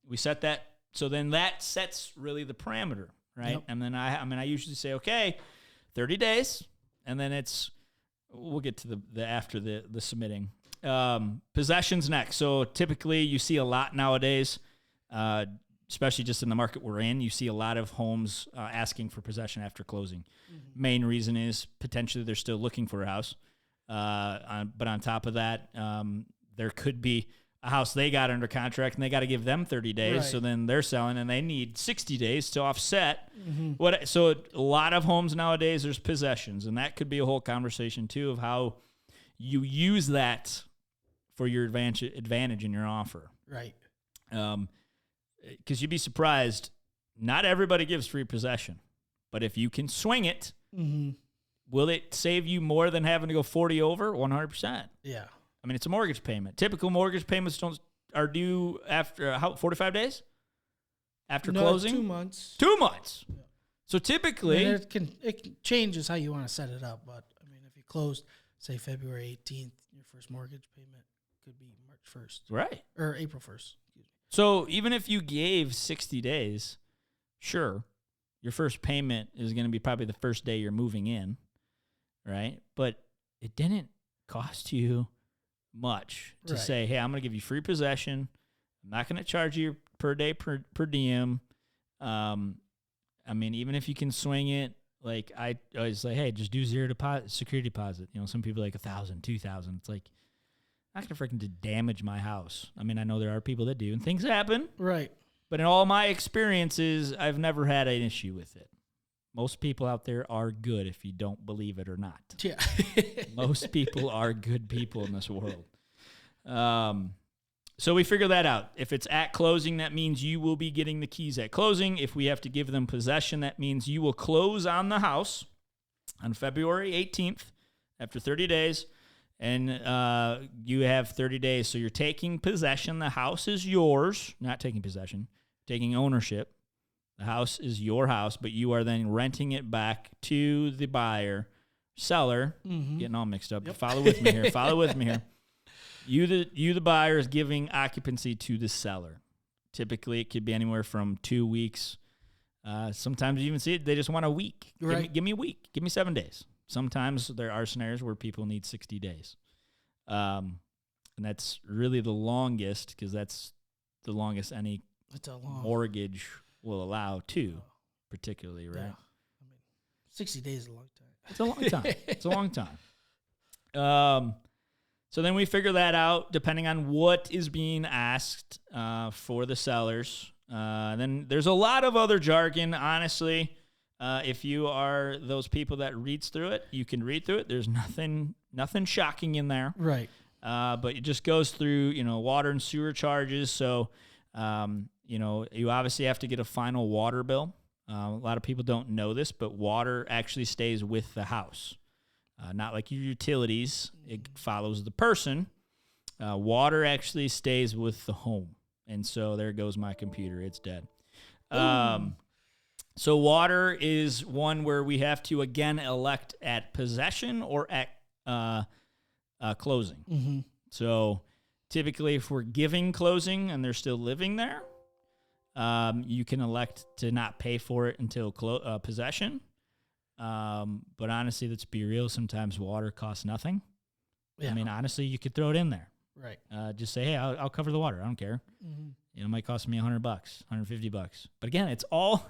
We set that. So then that sets really the parameter, right? Yep. And then I usually say, okay, 30 days. And then we'll get to the after the submitting. Possessions next. So typically you see a lot nowadays, especially just in the market we're in, you see a lot of homes asking for possession after closing. Mm-hmm. Main reason is potentially they're still looking for a house. But on top of that, there could be a house they got under contract and they got to give them 30 days. Right. So then they're selling and they need 60 days to offset. Mm-hmm. So a lot of homes nowadays, there's possessions, and that could be a whole conversation too of how you use that for your advantage in your offer. Right. Because you'd be surprised, not everybody gives free possession, but if you can swing it, mm-hmm. will it save you more than having to go 40 over? 100%. Yeah. I mean, it's a mortgage payment. Typical mortgage payments are due after 45 days after closing. 2 months. 2 months. Yeah. So typically, it changes how you want to set it up. But I mean, if you closed, say February 18th, your first mortgage payment could be March 1st, right, or April 1st. Excuse me. So even if you gave 60 days, sure, your first payment is going to be probably the first day you're moving in, right? But it didn't cost you much to say, hey, I'm going to give you free possession. I'm not going to charge you per day per diem. I mean, even if you can swing it, like I always say, hey, just do zero deposit, security deposit. You know, some people are like 1,000, 2,000. It's like, I'm not going to freaking damage my house. I mean, I know there are people that do, and things happen. Right. But in all my experiences, I've never had an issue with it. Most people out there are good if you don't believe it or not. Yeah. Most people are good people in this world. So we figure that out. If it's at closing, that means you will be getting the keys at closing. If we have to give them possession, that means you will close on the house on February 18th after 30 days. And you have 30 days. So you're taking possession. The house is yours. Not taking possession. Taking ownership. The house is your house, but you are then renting it back to the buyer, seller. Mm-hmm. Getting all mixed up. Yep. Follow with me here. Follow with me here. You, the buyer, is giving occupancy to the seller. Typically, it could be anywhere from 2 weeks. Sometimes you even see it, they just want a week. Right. Give me a week. Give me 7 days. Sometimes there are scenarios where people need 60 days. And that's really the longest, because that's the longest any mortgage will allow too, particularly, right? Yeah. I mean, 60 days is a long time. It's a long time. It's a long time. So then we figure that out depending on what is being asked for the sellers. Then there's a lot of other jargon, honestly. If you are those people that reads through it, you can read through it. There's nothing shocking in there. Right. But it just goes through, water and sewer charges. So, you obviously have to get a final water bill. A lot of people don't know this, but water actually stays with the house. Not like your utilities. It follows the person. Water actually stays with the home. And so there goes my computer. It's dead. So water is one where we have to, again, elect at possession or at closing. Mm-hmm. So typically, if we're giving closing and they're still living there, you can elect to not pay for it until possession. But honestly, let's be real. Sometimes water costs nothing. Yeah. I mean, honestly, you could throw it in there. Right. Just say, hey, I'll cover the water. I don't care. Mm-hmm. It might cost me $100, $150. But again, it's all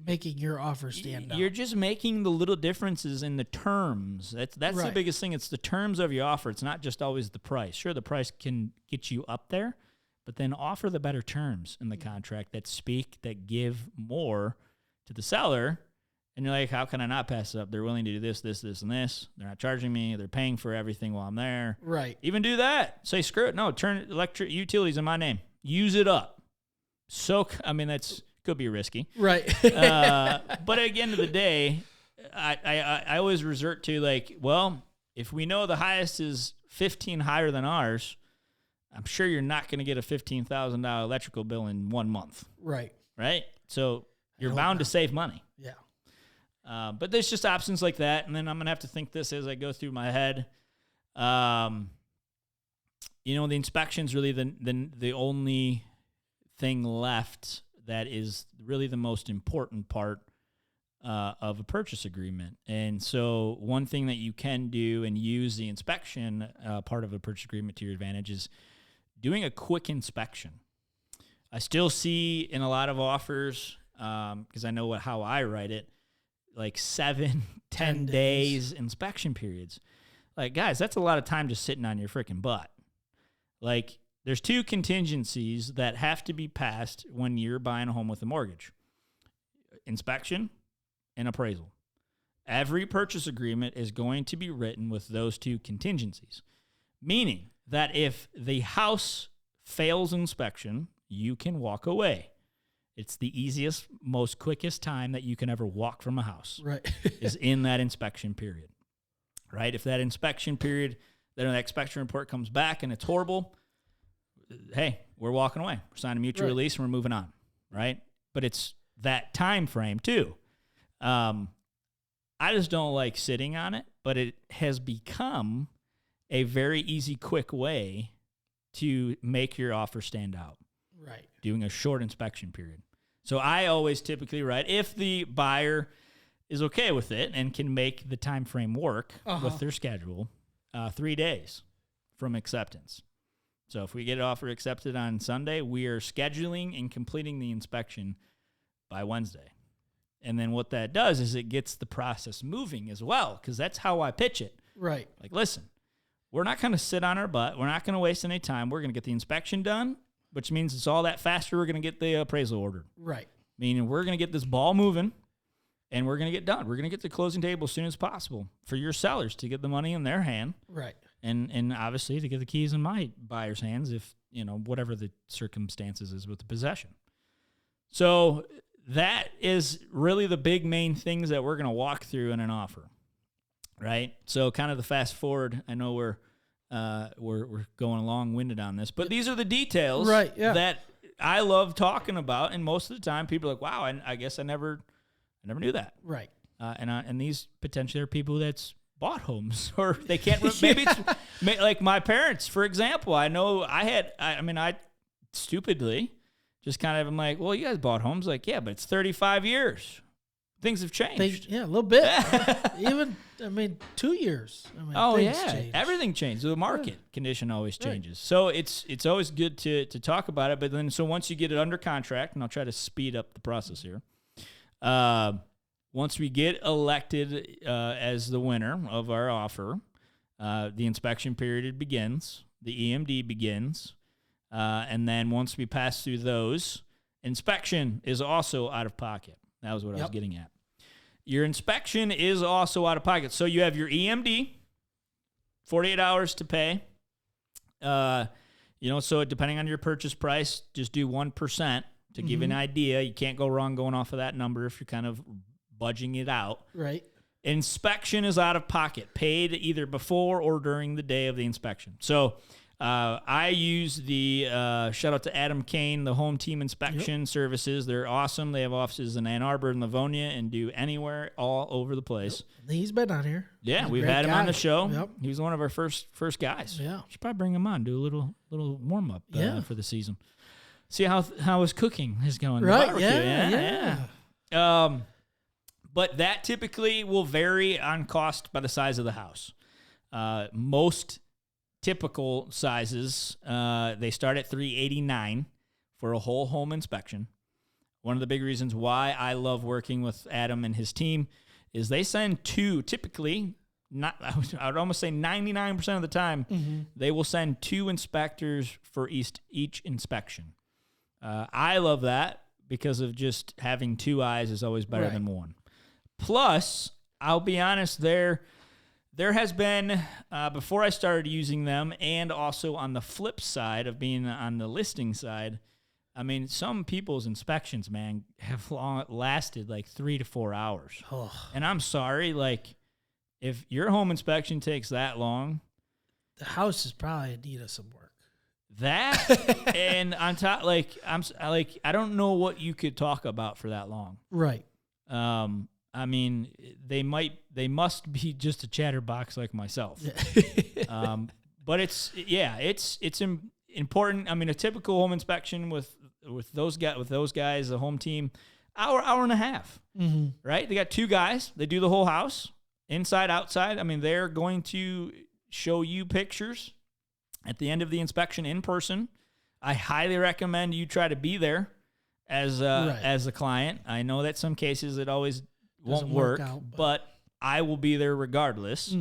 making your offer stand out. You're just making the little differences in the terms. That's Right. the biggest thing. It's the terms of your offer. It's not just always the price. Sure, the price can get you up there, but then offer the better terms in the contract that give more to the seller. And you're like, how can I not pass it up? They're willing to do this, this, this, and this. They're not charging me. They're paying for everything while I'm there. Right. Even do that. Say, screw it. No, turn electric utilities in my name. Use it up. That's could be risky. Right. But at the end of the day, I always resort to if we know the highest is 15 higher than ours, I'm sure you're not going to get a $15,000 electrical bill in 1 month. Right. Right. So you're bound to save money. Yeah. But there's just options like that. And then I'm going to have to think this as I go through my head. The inspection's really the only thing left that is really the most important part of a purchase agreement. And so one thing that you can do and use the inspection part of a purchase agreement to your advantage is doing a quick inspection. I still see in a lot of offers, because I know how I write it, like 7-10 days inspection periods. Like, guys, that's a lot of time just sitting on your freaking butt. Like, there's 2 contingencies that have to be passed when you're buying a home with a mortgage: inspection and appraisal. Every purchase agreement is going to be written with those 2 contingencies, meaning that if the house fails inspection, you can walk away. It's the easiest, most quickest time that you can ever walk from a house. Right. Is in that inspection period. Right? If that inspection period, then the inspection report comes back and it's horrible, hey, we're walking away. We're signing a mutual release and we're moving on. Right? But it's that time frame too. I just don't like sitting on it, but it has become a very easy, quick way to make your offer stand out. Right. Doing a short inspection period. So I always typically write, if the buyer is okay with it and can make the time frame work with their schedule, 3 days from acceptance. So if we get an offer accepted on Sunday, we are scheduling and completing the inspection by Wednesday. And then what that does is it gets the process moving as well, because that's how I pitch it. Right. Like, listen, we're not going to sit on our butt. We're not going to waste any time. We're going to get the inspection done, which means it's all that faster we're going to get the appraisal ordered. Right. Meaning we're going to get this ball moving, and we're going to get done. We're going to get to the closing table as soon as possible for your sellers to get the money in their hand. Right. And obviously to get the keys in my buyer's hands if, whatever the circumstances is with the possession. So that is really the big main things that we're going to walk through in an offer, right? So kind of the fast forward, I know we're going long-winded on this, but these are the details that I love talking about, and most of the time people are like, wow, I guess I never knew that. Right. And these potentially are people that's bought homes, or they can't, maybe it's like my parents, for example. I know I stupidly just kind of am like, well, you guys bought homes. Like, yeah, but it's 35 years. Things have changed. A little bit. Even, 2 years. Changed. Everything changed. The market condition always changes. So it's always good to talk about it. But then, so once you get it under contract, and I'll try to speed up the process here. Once we get elected as the winner of our offer, the inspection period begins. The EMD begins. And then once we pass through those, inspection is also out of pocket. That was what I was getting at. Your inspection is also out of pocket. So you have your EMD, 48 hours to pay. So depending on your purchase price, just do 1% to give you an idea. You can't go wrong going off of that number if you're kind of budging it out. Right. Inspection is out of pocket, paid either before or during the day of the inspection. So I use the shout out to Adam Kane, the Home Team Inspection Services. They're awesome. They have offices in Ann Arbor and Livonia and do anywhere all over the place. He's been on here. Yeah, we've had him on the show. He was one of our first guys. Yeah, should probably bring him on, do a little warm up for the season. See how his cooking is going. Right? Yeah. But that typically will vary on cost by the size of the house. Most typical sizes, they start at $389 for a whole home inspection. One of the big reasons why I love working with Adam and his team is they send two, typically, I would almost say 99% of the time, they will send two inspectors for each inspection. I love that because of just having two eyes is always better than one. Plus, I'll be honest, there has been, before I started using them, and also on the flip side of being on the listing side, I mean, some people's inspections, man, have lasted like 3 to 4 hours. Oh. And I'm sorry, like, if your home inspection takes that long, the house is probably in need of some work. That, and on top, I don't know what you could talk about for that long. Right. I mean, they must be just a chatterbox like myself. But it's important. I mean, a typical home inspection with those guys, the home team, hour and a half, right? They got two guys. They do the whole house, inside, outside. I mean, they're going to show you pictures at the end of the inspection in person. I highly recommend you try to be there as a client. I know that some cases it always won't work out, but I will be there regardless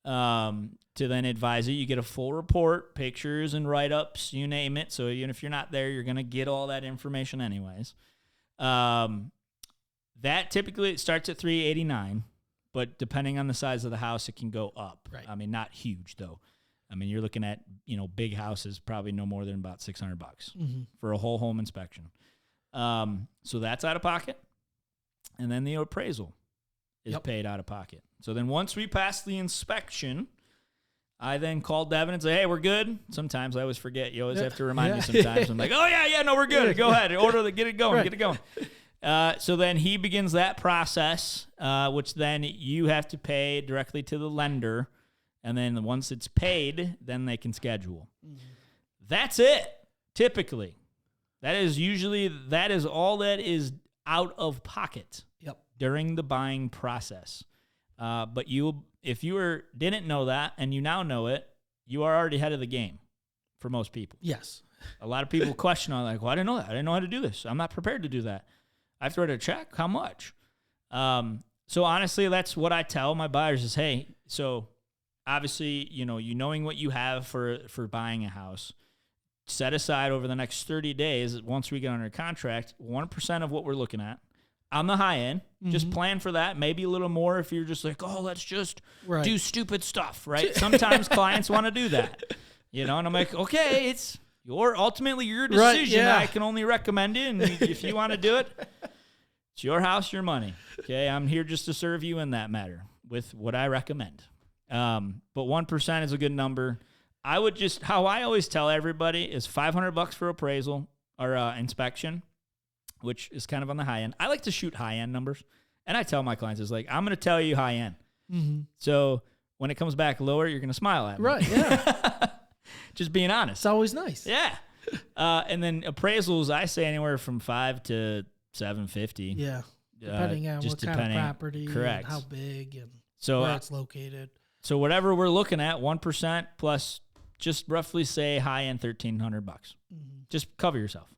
to then advise you. You get a full report, pictures and write-ups, you name it. So even if you're not there, you're going to get all that information anyways. That typically it starts at $389, but depending on the size of the house, it can go up. Right. I mean, not huge though. I mean, you're looking at, big houses, probably no more than about $600 for a whole home inspection. So that's out of pocket. And then the appraisal is paid out of pocket. So then once we pass the inspection, I then call Devon and say, hey, we're good. Sometimes I always forget. You always have to remind me sometimes. I'm like, oh, no, we're good. Go ahead. Get it going. So then he begins that process, which then you have to pay directly to the lender. And then once it's paid, then they can schedule. That's it, typically. That is all that is out of pocket during the buying process. But if you didn't know that and you now know it, you are already ahead of the game for most people. Yes. A lot of people question on like, well, I didn't know that. I didn't know how to do this. I'm not prepared to do that. I have to write a check. How much? So honestly, that's what I tell my buyers is, hey, so obviously, you knowing what you have for buying a house, set aside over the next 30 days, once we get under contract, 1% of what we're looking at on the high end. Just plan for that. Maybe a little more if you're just like, oh, let's just do stupid stuff, right? Sometimes clients want to do that, and I'm like, okay, it's ultimately your decision. Right, yeah. I can only recommend it, and if you want to do it, it's your house, your money. Okay, I'm here just to serve you in that matter with what I recommend. But 1% is a good number. How I always tell everybody is $500 for appraisal or inspection, which is kind of on the high end. I like to shoot high end numbers, and I tell my clients, it's like, I'm going to tell you high end. So when it comes back lower, you're going to smile at me. Right, yeah. Just being honest. It's always nice. Yeah. And then appraisals, I say anywhere from $500 to $750. Yeah. Depending on what kind of property, correct, and how big, and where it's located. So whatever we're looking at, 1% plus, just roughly say high end $1,300. Just cover yourself.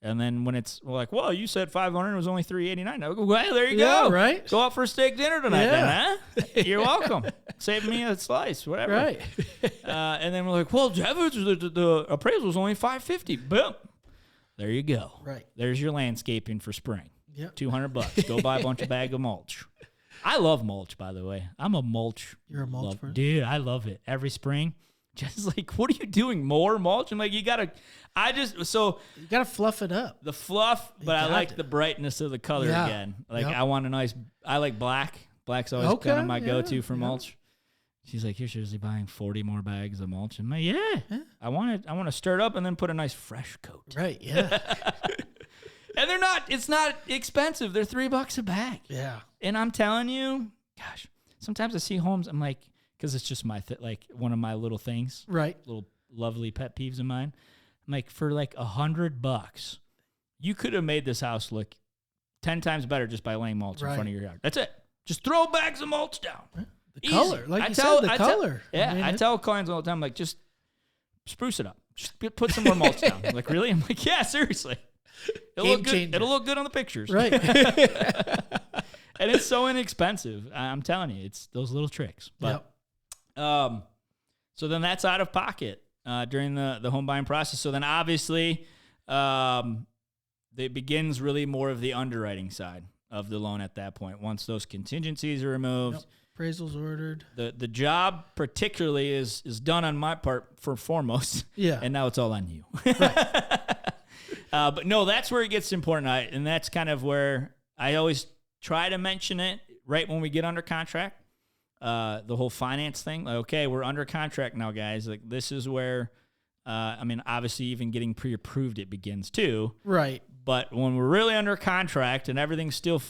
And then when we're like, well, you said $500, it was only $389. Well, there you go. Right. Go out for a steak dinner tonight, then, huh? You're welcome. Save me a slice, whatever. Right. And then we're like, well, Jeff, the appraisal was only $550. Boom. There you go. Right. There's your landscaping for spring. Yep. $200. Go buy a bunch of bag of mulch. I love mulch, by the way. I'm a mulch. You're a mulch person? Dude, I love it. Every spring. Just like, what are you doing? More mulch? I'm like, you got to fluff it up. The fluff, but I like the brightness of the color again. Like, I want I like black. Black's always kind of my go-to for mulch. She's like, you're seriously buying 40 more bags of mulch? I'm like, yeah. I want to stir it up and then put a nice fresh coat. Right, yeah. And it's not expensive. They're $3 a bag. Yeah. And I'm telling you, gosh, sometimes I see homes, I'm like, because it's just like one of my little things. Right. Little lovely pet peeves of mine. I'm like, for like $100, you could have made this house look 10 times better just by laying mulch in front of your yard. That's it. Just throw bags of mulch down. The color, like you said, the color. I tell clients all the time, like, just spruce it up. Just put some more mulch down. I'm like, really? I'm like, yeah, seriously. It'll look good. It'll look good on the pictures. Right. And it's so inexpensive. I'm telling you, it's those little tricks. But, so then that's out of pocket during the home buying process. So then obviously, it begins really more of the underwriting side of the loan at that point. Once those contingencies are removed, appraisal's ordered. The job particularly is done on my part for foremost. Yeah. And now it's all on you. Right. But no, that's where it gets important. And that's kind of where I always try to mention it right when we get under contract. The whole finance thing. Like, okay, we're under contract now, guys. Like, this is where, obviously even getting pre-approved, it begins too. Right. But when we're really under contract and everything's still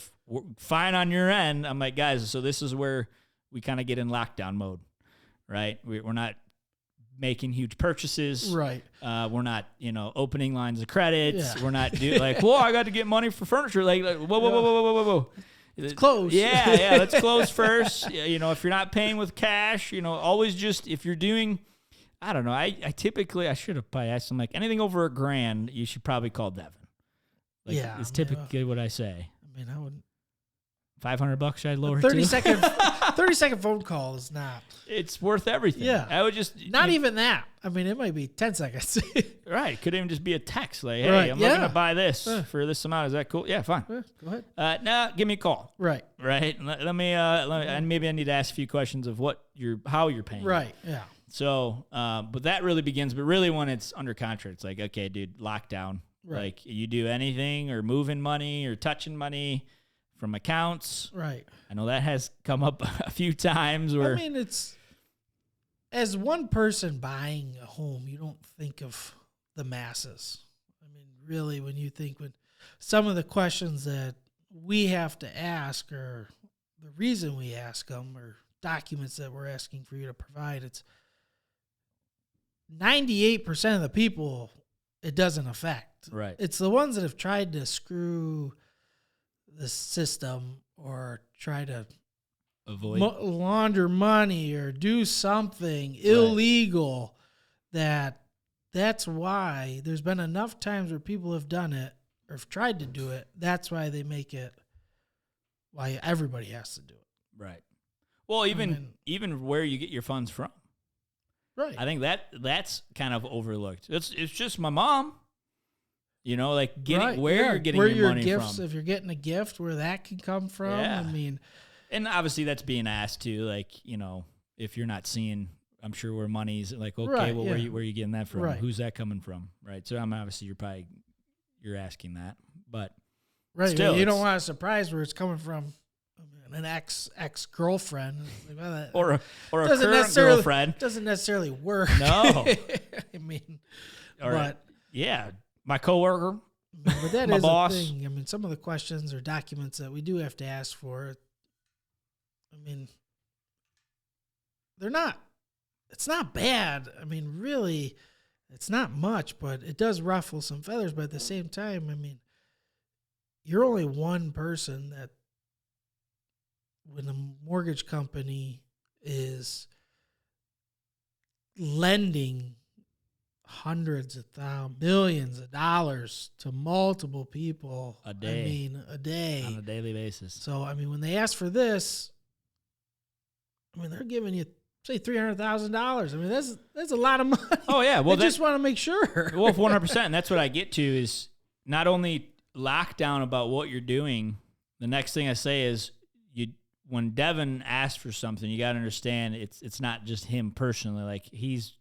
fine on your end, I'm like, guys, so this is where we kind of get in lockdown mode, right? We're not making huge purchases. Right. We're not, opening lines of credit. Yeah. We're not doing like, whoa, I got to get money for furniture. Like whoa. It's closed. Yeah. Let's close first. If you're not paying with cash, always just, if you're doing, I don't know. I typically, I should have probably asked them, like, anything over $1,000, you should probably call Devon. Like, it's typically what I say. I wouldn't. $500 should I lower 30-second phone call is not. It's worth everything. Yeah. I would just. Not even that. It might be 10 seconds. Right. Could even just be a text like, hey, right. I'm looking to buy this for this amount. Is that cool? Yeah, fine. Go ahead. Now give me a call. Right. Right. Let me, and maybe I need to ask a few questions of how you're paying. Right. Yeah. So, but that really begins, but really when it's under contract, it's like, okay, dude, lockdown. Right. Like, you do anything or moving money or touching money from accounts. Right. I know that has come up a few times where. It's as one person buying a home, you don't think of the masses. Really, when you think when some of the questions that we have to ask or the reason we ask them or documents that we're asking for you to provide, it's 98% of the people it doesn't affect. Right. It's the ones that have tried to screw the system or try to avoid launder money or do something illegal that's why there's been enough times where people have done it or have tried to do it. That's why they make it why everybody has to do it. Right. Well, even where you get your funds from. Right. I think that's kind of overlooked. It's just my mom. Like getting you're getting your money gifts, from. If you're getting a gift, where that can come from. Yeah. And obviously that's being asked too. Like, if you're not seeing, I'm sure where money's like, okay, where are you getting that from? Right. Who's that coming from? Right. So obviously you're asking that, but right. Still, you don't want to surprise where it's coming from. An ex-girlfriend. or a current girlfriend. Doesn't necessarily work. No. But yeah, my coworker. But that my is boss. a thing. Some of the questions or documents that we do have to ask for, they're not, it's not bad. Really, it's not much, but it does ruffle some feathers. But at the same time, you're only one person that, when a mortgage company is lending hundreds of thousands, millions of dollars to multiple people a day. A day. On a daily basis. So, when they ask for this, they're giving you, say, $300,000. That's a lot of money. Oh, yeah. Well, they just want to make sure. Well, 100%. And that's what I get to is not only lockdown about what you're doing. The next thing I say is when Devon asks for something, you got to understand it's not just him personally. Like, he's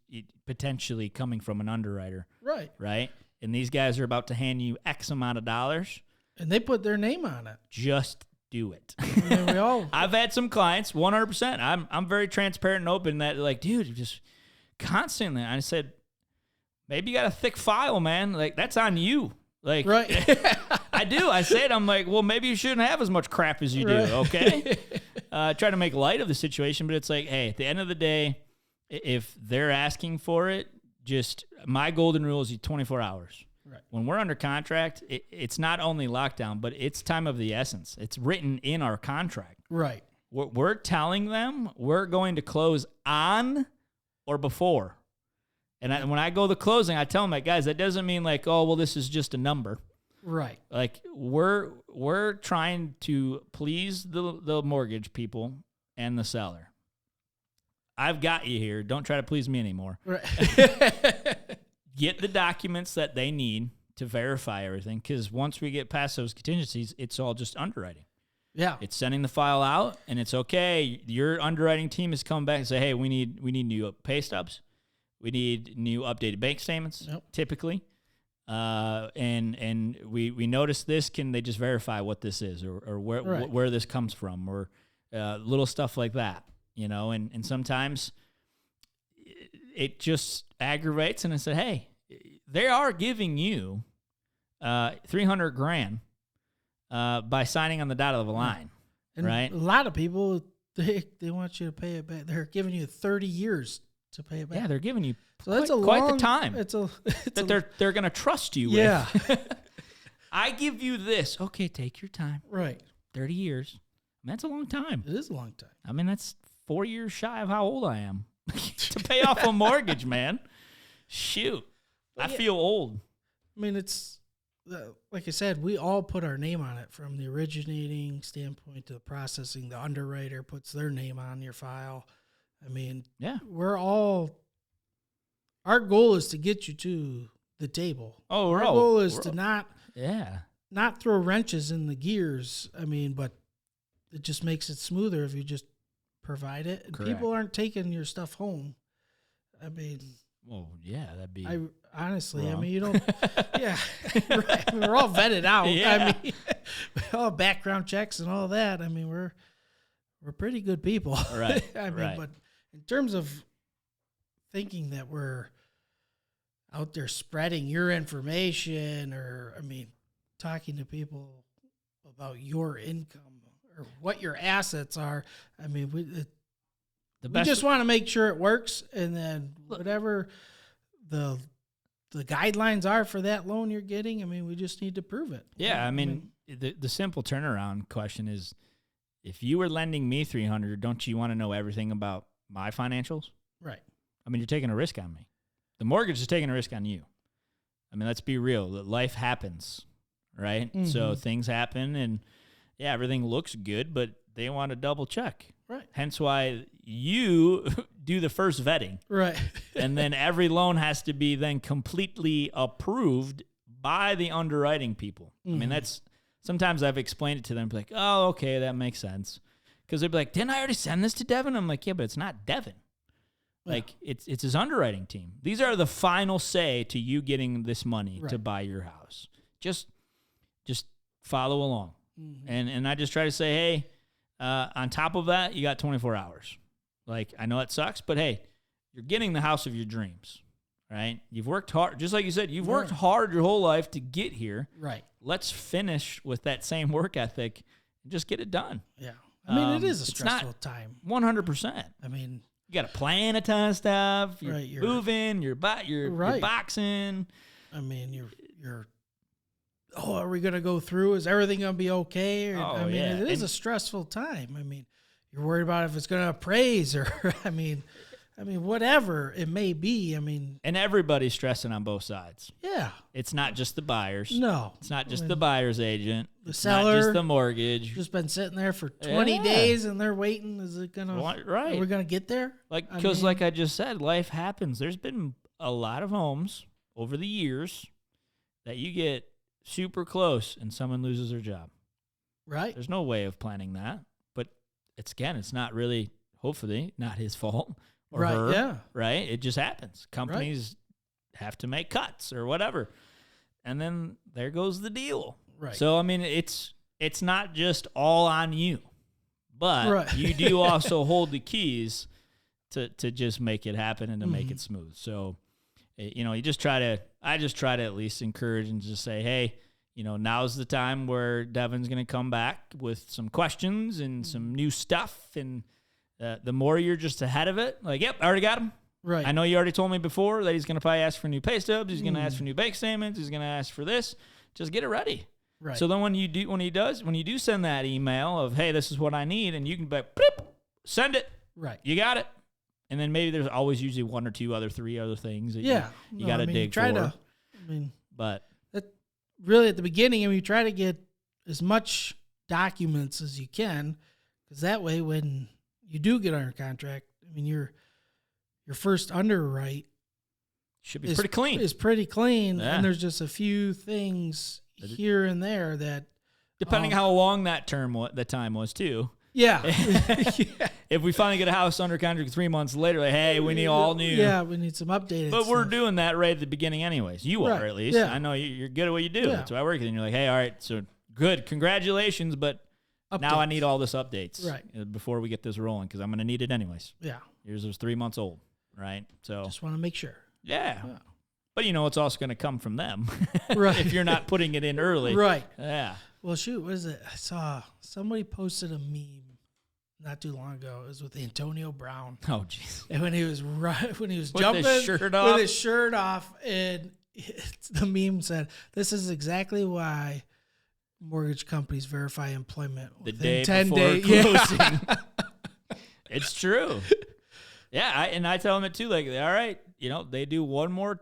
potentially coming from an underwriter. Right. Right? And these guys are about to hand you X amount of dollars. And they put their name on it. Just do it. I mean, we all. I've had some clients, 100%. I'm very transparent and open that like, dude, you just constantly. I said, maybe you got a thick file, man. Like, that's on you. Like, Right. I do. I say it. I'm like, well, maybe you shouldn't have as much crap as you do. Okay. Try to make light of the situation, but it's like, hey, at the end of the day, if they're asking for it, just my golden rule is 24 hours. Right. When we're under contract, it's not only lockdown, but it's time of the essence. It's written in our contract. Right. We're telling them we're going to close on or before. And when I go to closing, I tell them, like, guys, that doesn't mean like, oh, well, this is just a number. Right. Like, we're trying to please the mortgage people and the seller. I've got you here. Don't try to please me anymore. Right. Get the documents that they need to verify everything, because once we get past those contingencies, it's all just underwriting. Yeah. It's sending the file out, and it's okay. Your underwriting team is coming back and say, hey, we need new pay stubs. We need new updated bank statements, typically. And we notice this. Can they just verify what this is, or where this comes from, or little stuff like that, you know? And sometimes it just aggravates, and I said, hey, they are giving you $300,000 by signing on the dot of the line, and right? A lot of people, they want you to pay it back. They're giving you 30 years to pay it back. Yeah, they're giving you quite the time. It's that they're going to trust you yeah. with. I give you this. Okay, take your time. Right. 30 years. That's a long time. It is a long time. I mean, that's 4 years shy of how old I am to pay off a mortgage, man. Shoot. I feel old. I mean, it's like I said, we all put our name on it, from the originating standpoint to the processing. The underwriter puts their name on your file. I mean, yeah, our goal is to get you to the table. Oh, our goal is to not throw wrenches in the gears. I mean, but it just makes it smoother if you just provide it. And people aren't taking your stuff home. I mean, well, yeah, that'd be. Honestly, wrong. I mean, you don't. Yeah, right. I mean, we're all vetted out. Yeah. I mean, all background checks and all that. I mean, we're pretty good people. Right. I mean, right. But in terms of thinking that we're out there spreading your information, or, I mean, talking to people about your income or what your assets are, I mean, we just want to make sure it works, and then whatever the guidelines are for that loan you're getting, I mean, we just need to prove it. Yeah, I mean the simple turnaround question is, if you were lending me $300, don't you want to know everything about my financials? Right. I mean, you're taking a risk on me. The mortgage is taking a risk on you. I mean, let's be real. Life happens, right? Mm-hmm. So things happen, and yeah, everything looks good, but they want to double check. Right. Hence why you do the first vetting. Right. And then every loan has to be then completely approved by the underwriting people. Mm-hmm. I mean, that's sometimes I've explained it to them, like, oh, okay, that makes sense. Because they'd be like, didn't I already send this to Devon? I'm like, yeah, but it's not Devon. Yeah. Like, it's his underwriting team. These are the final say to you getting this money to buy your house. Just follow along. Mm-hmm. And I just try to say, hey, on top of that, you got 24 hours. Like, I know it sucks, but hey, you're getting the house of your dreams, right? You've worked hard. Just like you said, you've worked hard your whole life to get here. Right. Let's finish with that same work ethic and just get it done. Yeah. I mean, it is a stressful time. 100%. I mean, you got to plan a ton of stuff. You're moving, you're boxing. I mean, you're are we going to go through? Is everything going to be okay? I mean, it is a stressful time. I mean, you're worried about if it's going to appraise, or, I mean, whatever it may be. I mean, and everybody's stressing on both sides. Yeah. It's not just the buyers. No. It's not just the buyer's agent. The seller. Not just the mortgage. Just been sitting there for 20 days, and they're waiting. Is it going to, right. Are we going to get there? Because like I just said, life happens. There's been a lot of homes over the years that you get super close and someone loses their job. Right. There's no way of planning that. But it's not really, hopefully, not his fault or her. Yeah. Right? It just happens. Companies have to make cuts or whatever. And then there goes the deal. Right. So, I mean, it's it's not just all on you, but you do also hold the keys to just make it happen and to make it smooth. So, I just try to at least encourage and just say, hey, now's the time where Devon's going to come back with some questions and some new stuff. And the more you're just ahead of it, like, yep, I already got him. Right. I know you already told me before that he's going to probably ask for new pay stubs. He's going to ask for new bank statements. He's going to ask for this. Just get it ready. Right. So then when you do send that email of, hey, this is what I need, and you can send it. Right. You got it. And then maybe there's always usually one or two other, three other things that you got to dig for. But really at the beginning, you try to get as much documents as you can, because that way when you do get under contract, your first underwrite should be pretty clean. Is pretty clean, and there's just a few things here and there that, depending how long the time was too. Yeah. If we finally get a house under contract 3 months later, like, hey, we need all new. Yeah, we need some updated But stuff. we're doing that right at the beginning anyways. You are, at least. Yeah. I know you're good at what you do. Yeah. That's why I work with you. And you're like, hey, all right, so good. Congratulations, but now I need all this updates before we get this rolling, because I'm going to need it anyways. Yeah. Yours was 3 months old, right? So just want to make sure. Yeah. But it's also going to come from them. Right. If you're not putting it in early. Right. Yeah. Well, shoot, what is it? I saw somebody posted a meme not too long ago. It was with Antonio Brown. Oh, jeez. And when he was with jumping his shirt off. with his shirt off, and the meme said, "This is exactly why mortgage companies verify employment the within day 10 before days." closing." Yeah. It's true. Yeah, I tell them it too. Like, all right, they do one more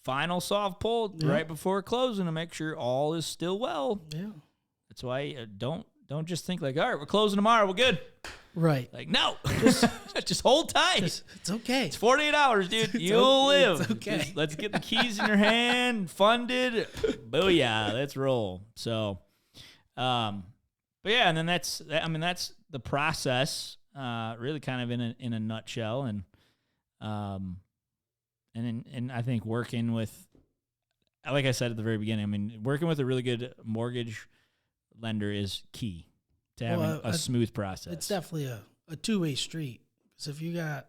final soft pull right before closing to make sure all is still well. Yeah. That's why don't just think like, all right, we're closing tomorrow, we're good. Right. Like, no, just hold tight. It's okay. It's 48 hours, dude. You'll live. It's okay. Just let's get the keys in your hand, funded. Booyah, let's roll. So, but yeah, and then that's the process, really kind of in a nutshell, and I think working with, like I said at the very beginning, working with a really good mortgage lender is key to having a smooth process. It's definitely a two-way street. Because if you got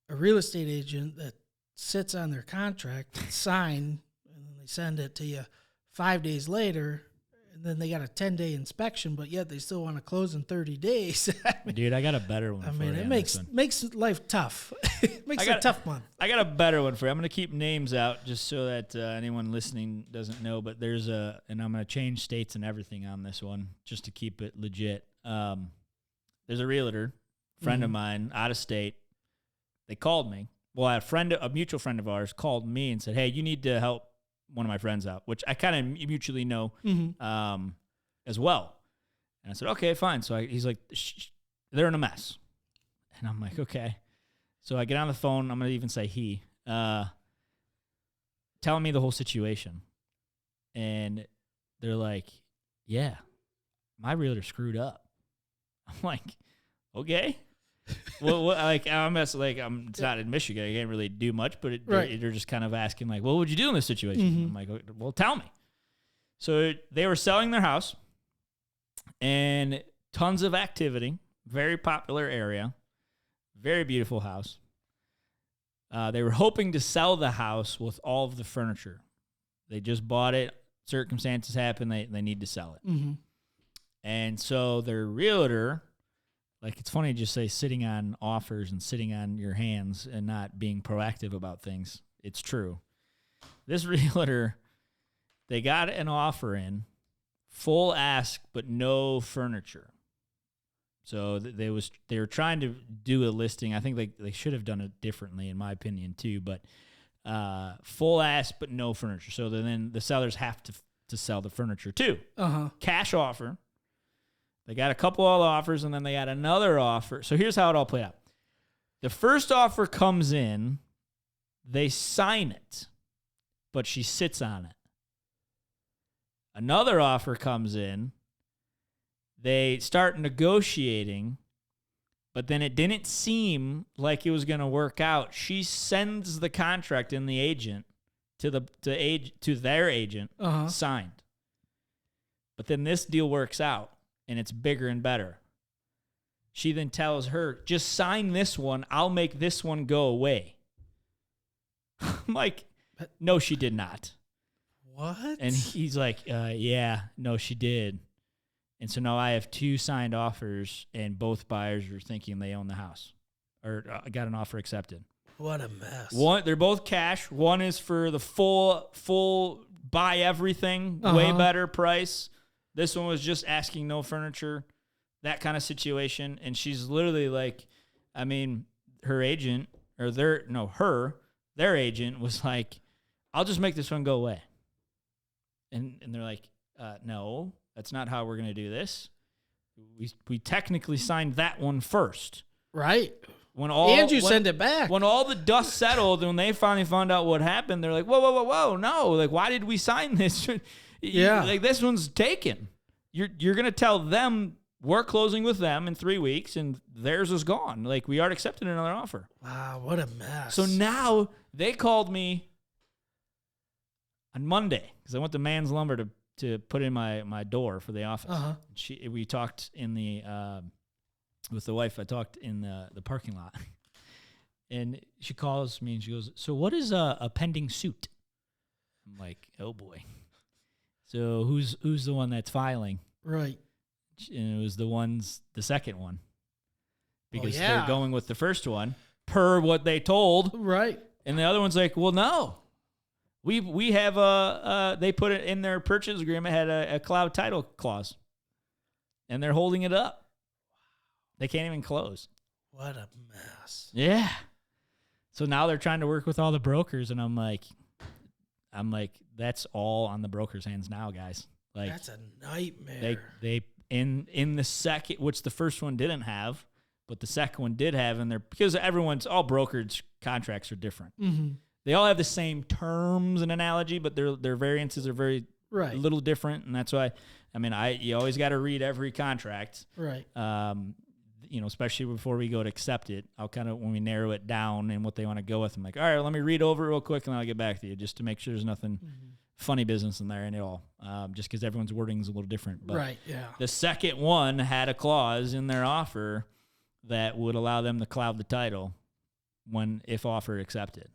a real estate agent that sits on their contract and sign, and then they send it to you 5 days later, and then they got a 10-day inspection, but yet they still want to close in 30 days. Dude, I got a better one for you. It makes life tough. It makes it a tough month. I got a better one for you. I'm going to keep names out just so that anyone listening doesn't know, but and I'm going to change states and everything on this one just to keep it legit. There's a realtor, friend of mine, out of state. They called me. Well, a mutual friend of ours called me and said, hey, you need to help one of my friends out, which I kind of mutually know as well. And I said, okay, fine. So he's like, they're in a mess. And I'm like, okay. So I get on the phone. I'm going to even say he, telling me the whole situation. And they're like, yeah, my realtor screwed up. I'm like, okay. Well, I'm not in Michigan. I can't really do much, but they're just kind of asking, like, what would you do in this situation? I'm like, well, tell me. So they were selling their house, and tons of activity, very popular area, very beautiful house. They were hoping to sell the house with all of the furniture. They just bought it. Circumstances happen. They need to sell it. And so their realtor, like, it's funny to just say sitting on offers and sitting on your hands and not being proactive about things. It's true. This realtor, they got an offer in, full ask, but no furniture. So they were trying to do a listing. I think they should have done it differently, in my opinion, too. But full ask, but no furniture. So then the sellers have to sell the furniture too. Cash offer. They got a couple of offers, and then they got another offer. So here's how it all played out. The first offer comes in, they sign it, but she sits on it. Another offer comes in, they start negotiating, but then it didn't seem like it was going to work out. She sends the contract in the agent to their agent signed. But then this deal works out, and it's bigger and better. She then tells her, just sign this one. I'll make this one go away. I'm like, no, she did not. What? And he's like, yeah, no, she did. And so now I have 2 signed offers, and both buyers are thinking they own the house or got an offer accepted. What a mess. They're both cash. One is for the full buy everything, way better price. This one was just asking no furniture, that kind of situation. And she's literally like, I mean, her agent or their agent was like, I'll just make this one go away. And they're like, no, that's not how we're going to do this. We technically signed that one first. Right. Send it back. When all the dust settled and when they finally found out what happened, they're like, whoa, no. Like, why did we sign this? Yeah. Like, this one's taken. You're going to tell them we're closing with them in 3 weeks and theirs is gone. Like, we already accepted another offer. Wow, what a mess. So now they called me on Monday because I went to Man's Lumber to put in my door for the office. We talked in the with the wife. I talked in the parking lot, and she calls me and she goes, "So what is a pending suit?" I'm like, "Oh boy." So who's the one that's filing? Right. And it was the second one, because yeah. they're going with the first one per what they told. Right. And the other one's like, "Well, no. We have they put it in their purchase agreement, had a cloud title clause, and they're holding it up. They can't even close." What a mess. Yeah. So now they're trying to work with all the brokers, and I'm like, that's all on the brokers' hands now, guys. Like, that's a nightmare. They in the second, which the first one didn't have, but the second one did have, and because all brokerage contracts are different. Mm-hmm. They all have the same terms and analogy, but their variances are very a little different, and that's why. I mean, you always got to read every contract, right? Especially before we go to accept it. I'll kind of, when we narrow it down and what they want to go with, I'm like, all right, let me read over it real quick, and I'll get back to you just to make sure there's nothing funny business in there and it all. Just because everyone's wording is a little different, but right, yeah. The second one had a clause in their offer that would allow them to cloud the title if offer accepted.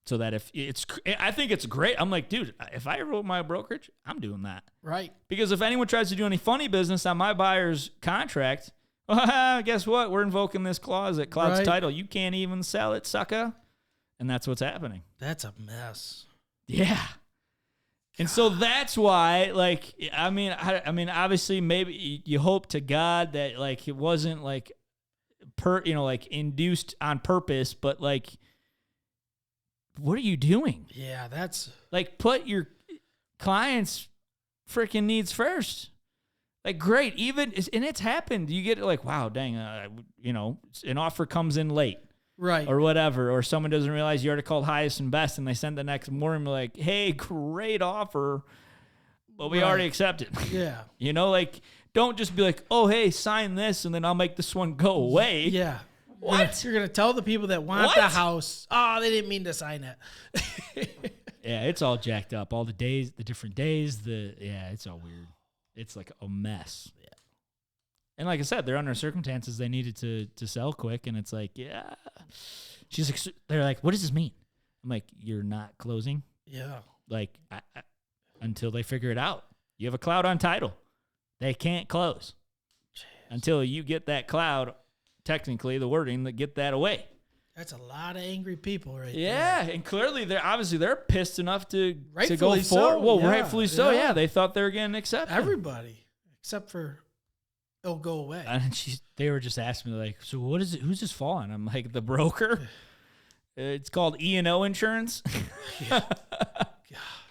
So that I think it's great. I'm like, dude, if I ever wrote my brokerage, I'm doing that. Right. Because if anyone tries to do any funny business on my buyer's contract, guess what? We're invoking this clause that clouds title. You can't even sell it, sucker. And that's what's happening. That's a mess. Yeah. And so that's why, like, I mean, obviously, maybe you hope to God that, like, it wasn't like induced on purpose, but like, what are you doing? Yeah, that's like, put your clients' freaking needs first. Like, great, and it's happened. You get like, wow, dang, an offer comes in late, right, or whatever, or someone doesn't realize you already called highest and best, and they send the next morning like, hey, great offer, but we already accepted. Yeah, like, don't just be like, oh, hey, sign this, and then I'll make this one go away. Yeah. What? You're going to tell the people that want the house, oh, they didn't mean to sign it. Yeah, it's all jacked up. All the days, the different days, it's all weird. It's like a mess. Yeah. And like I said, they're under circumstances they needed to sell quick, and it's like, yeah. They're like, what does this mean? I'm like, you're not closing? Yeah. Like, until they figure it out. You have a cloud on title. They can't close. Jeez. Until you get that cloud, technically the wording, that get that away. That's a lot of angry people right there. Yeah, and clearly they're pissed enough to go forward. So. Well, rightfully so. Yeah, they thought they were getting accepted. Everybody, except for it'll go away. And they were just asking me like, so what is it? Who's this fall on? I'm like, the broker. It's called E&O insurance.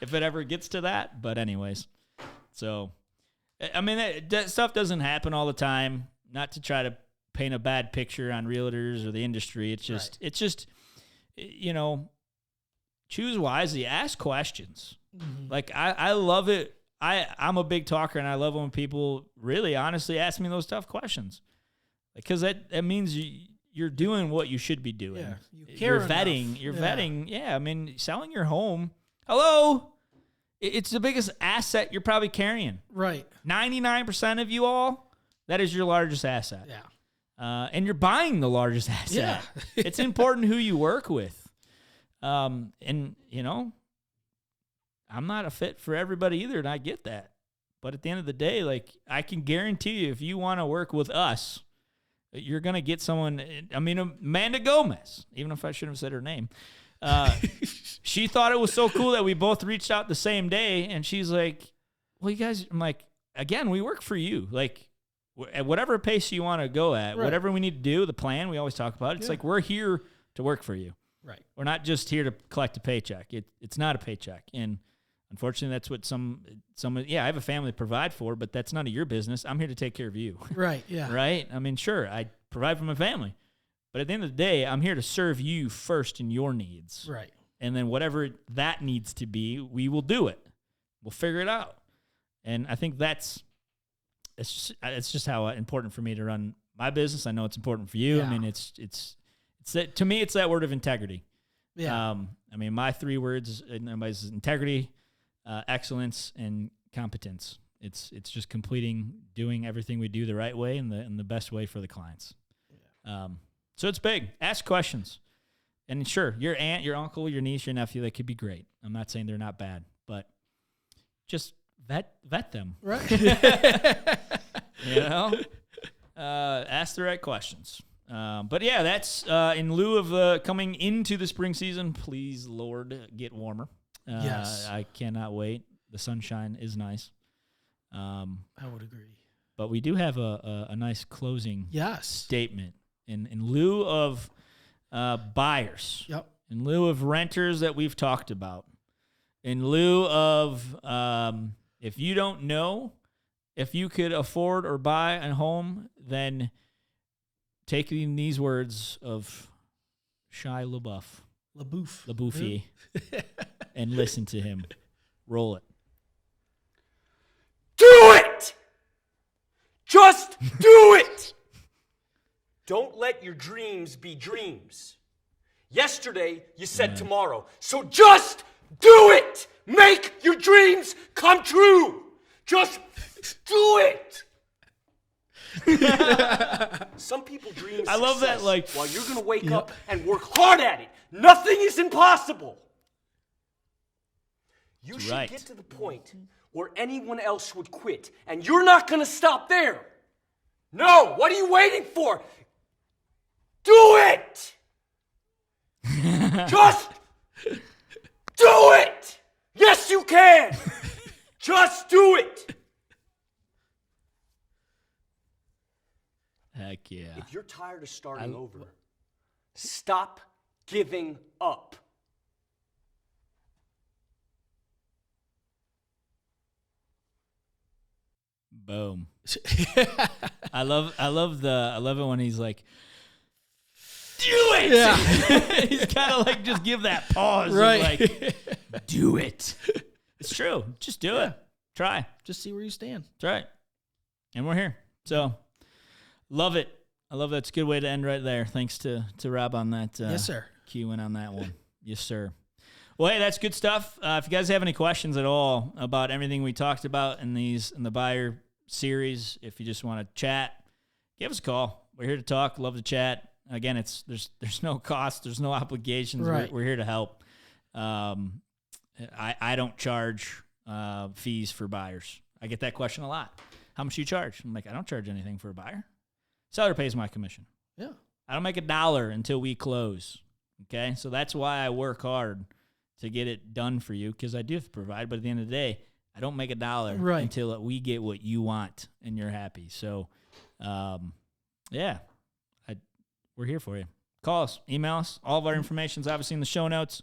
If it ever gets to that, but anyways, so I mean that stuff doesn't happen all the time. Not to try to paint a bad picture on realtors or the industry. It's just, choose wisely, ask questions. Mm-hmm. Like I love it. I'm a big talker, and I love when people really honestly ask me those tough questions, because that means you're doing what you should be doing. Yeah, you're vetting. Enough. You're vetting. Yeah. I mean, selling your home. Hello. It's the biggest asset you're probably carrying. Right. 99% of you all, that is your largest asset. Yeah. And you're buying the largest asset. Yeah. It's important who you work with. And, I'm not a fit for everybody either, and I get that. But at the end of the day, like, I can guarantee you, if you want to work with us, you're going to get someone. I mean, Amanda Gomez, even if I shouldn't have said her name. She thought it was so cool that we both reached out the same day, and she's like, well, you guys, I'm like, again, we work for you. Like, at whatever pace you want to go at, right. whatever we need to do, the plan we always talk about, it's like we're here to work for you. Right. We're not just here to collect a paycheck. It's not a paycheck. And unfortunately, that's what some I have a family to provide for, but that's none of your business. I'm here to take care of you. Right, yeah. Right? I mean, sure, I provide for my family. But at the end of the day, I'm here to serve you first in your needs. Right. And then whatever that needs to be, we will do it. We'll figure it out. And I think it's just how important for me to run my business. I know it's important for you. Yeah. I mean, it's that, to me, it's that word of integrity. Yeah. I mean, my 3 words is integrity, excellence, and competence. It's just doing everything we do the right way and the best way for the clients. Yeah. So it's big. Ask questions. And sure, your aunt, your uncle, your niece, your nephew, they could be great. I'm not saying they're not bad, but just vet them. Right. Ask the right questions. But yeah, that's in lieu of coming into the spring season. Please, Lord, get warmer. Yes, I cannot wait. The sunshine is nice. I would agree. But we do have a nice closing statement in lieu of buyers. Yep. In lieu of renters that we've talked about. In lieu of if you don't know if you could afford or buy a home, then taking these words of Shia LaBeouf, and listen to him. Roll it. Do it! Just do it! Don't let your dreams be dreams. Yesterday, you said tomorrow. So just do it! Make your dreams come true! Just do it! Some people dream I love that, like, while you're going to wake up and work hard at it. Nothing is impossible. You should get to the point where anyone else would quit, and you're not going to stop there. No, what are you waiting for? Do it! Just do it! Yes, you can! Just do it! Heck yeah. If you're tired of starting over, stop giving up. Boom. I love it when he's like, do it. Yeah. He's kind of like, just give that pause. Right. Like, do it. It's true. Just do it. Try. Just see where you stand. That's right. And we're here. So love it. I love that. It's a good way to end right there. Thanks to Rob on that. Yes, sir. Cue in on that one. Yes, sir. Well, hey, that's good stuff. If you guys have any questions at all about everything we talked about in the buyer series, if you just want to chat, give us a call. We're here to talk. Love to chat. Again, there's no cost. There's no obligations. Right. We're here to help. I don't charge fees for buyers. I get that question a lot. How much do you charge? I'm like, I don't charge anything for a buyer. Seller pays my commission. Yeah. I don't make $1 until we close. Okay? So that's why I work hard to get it done for you, because I do have to provide. But at the end of the day, I don't make $1 until we get what you want and you're happy. So, we're here for you. Call us, email us. All of our information is obviously in the show notes.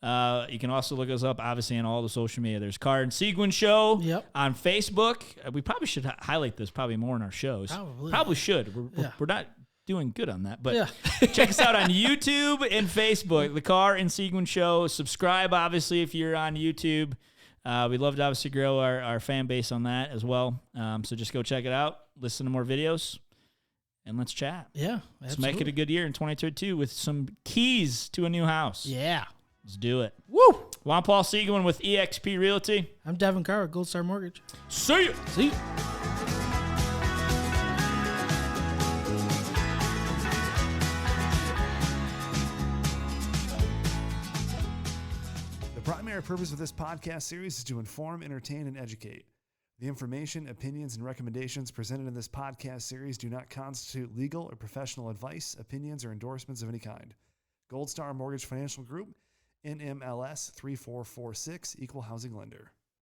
You can also look us up, obviously, on all the social media. There's Car and Seguin Show on Facebook. We probably should highlight this probably more in our shows. Probably should. We're not doing good on that. But check us out on YouTube and Facebook, the Car and Seguin Show. Subscribe, obviously, if you're on YouTube. We'd love to obviously grow our fan base on that as well. So just go check it out. Listen to more videos. And let's chat. Yeah, absolutely. Let's make it a good year in 2022 with some keys to a new house. Yeah. Let's do it. Woo! Juan Paul Siegelman with eXp Realty. I'm Devin Carr with Gold Star Mortgage. See you. See you. The primary purpose of this podcast series is to inform, entertain, and educate. The information, opinions, and recommendations presented in this podcast series do not constitute legal or professional advice, opinions, or endorsements of any kind. Gold Star Mortgage Financial Group, NMLS 3446, Equal Housing Lender.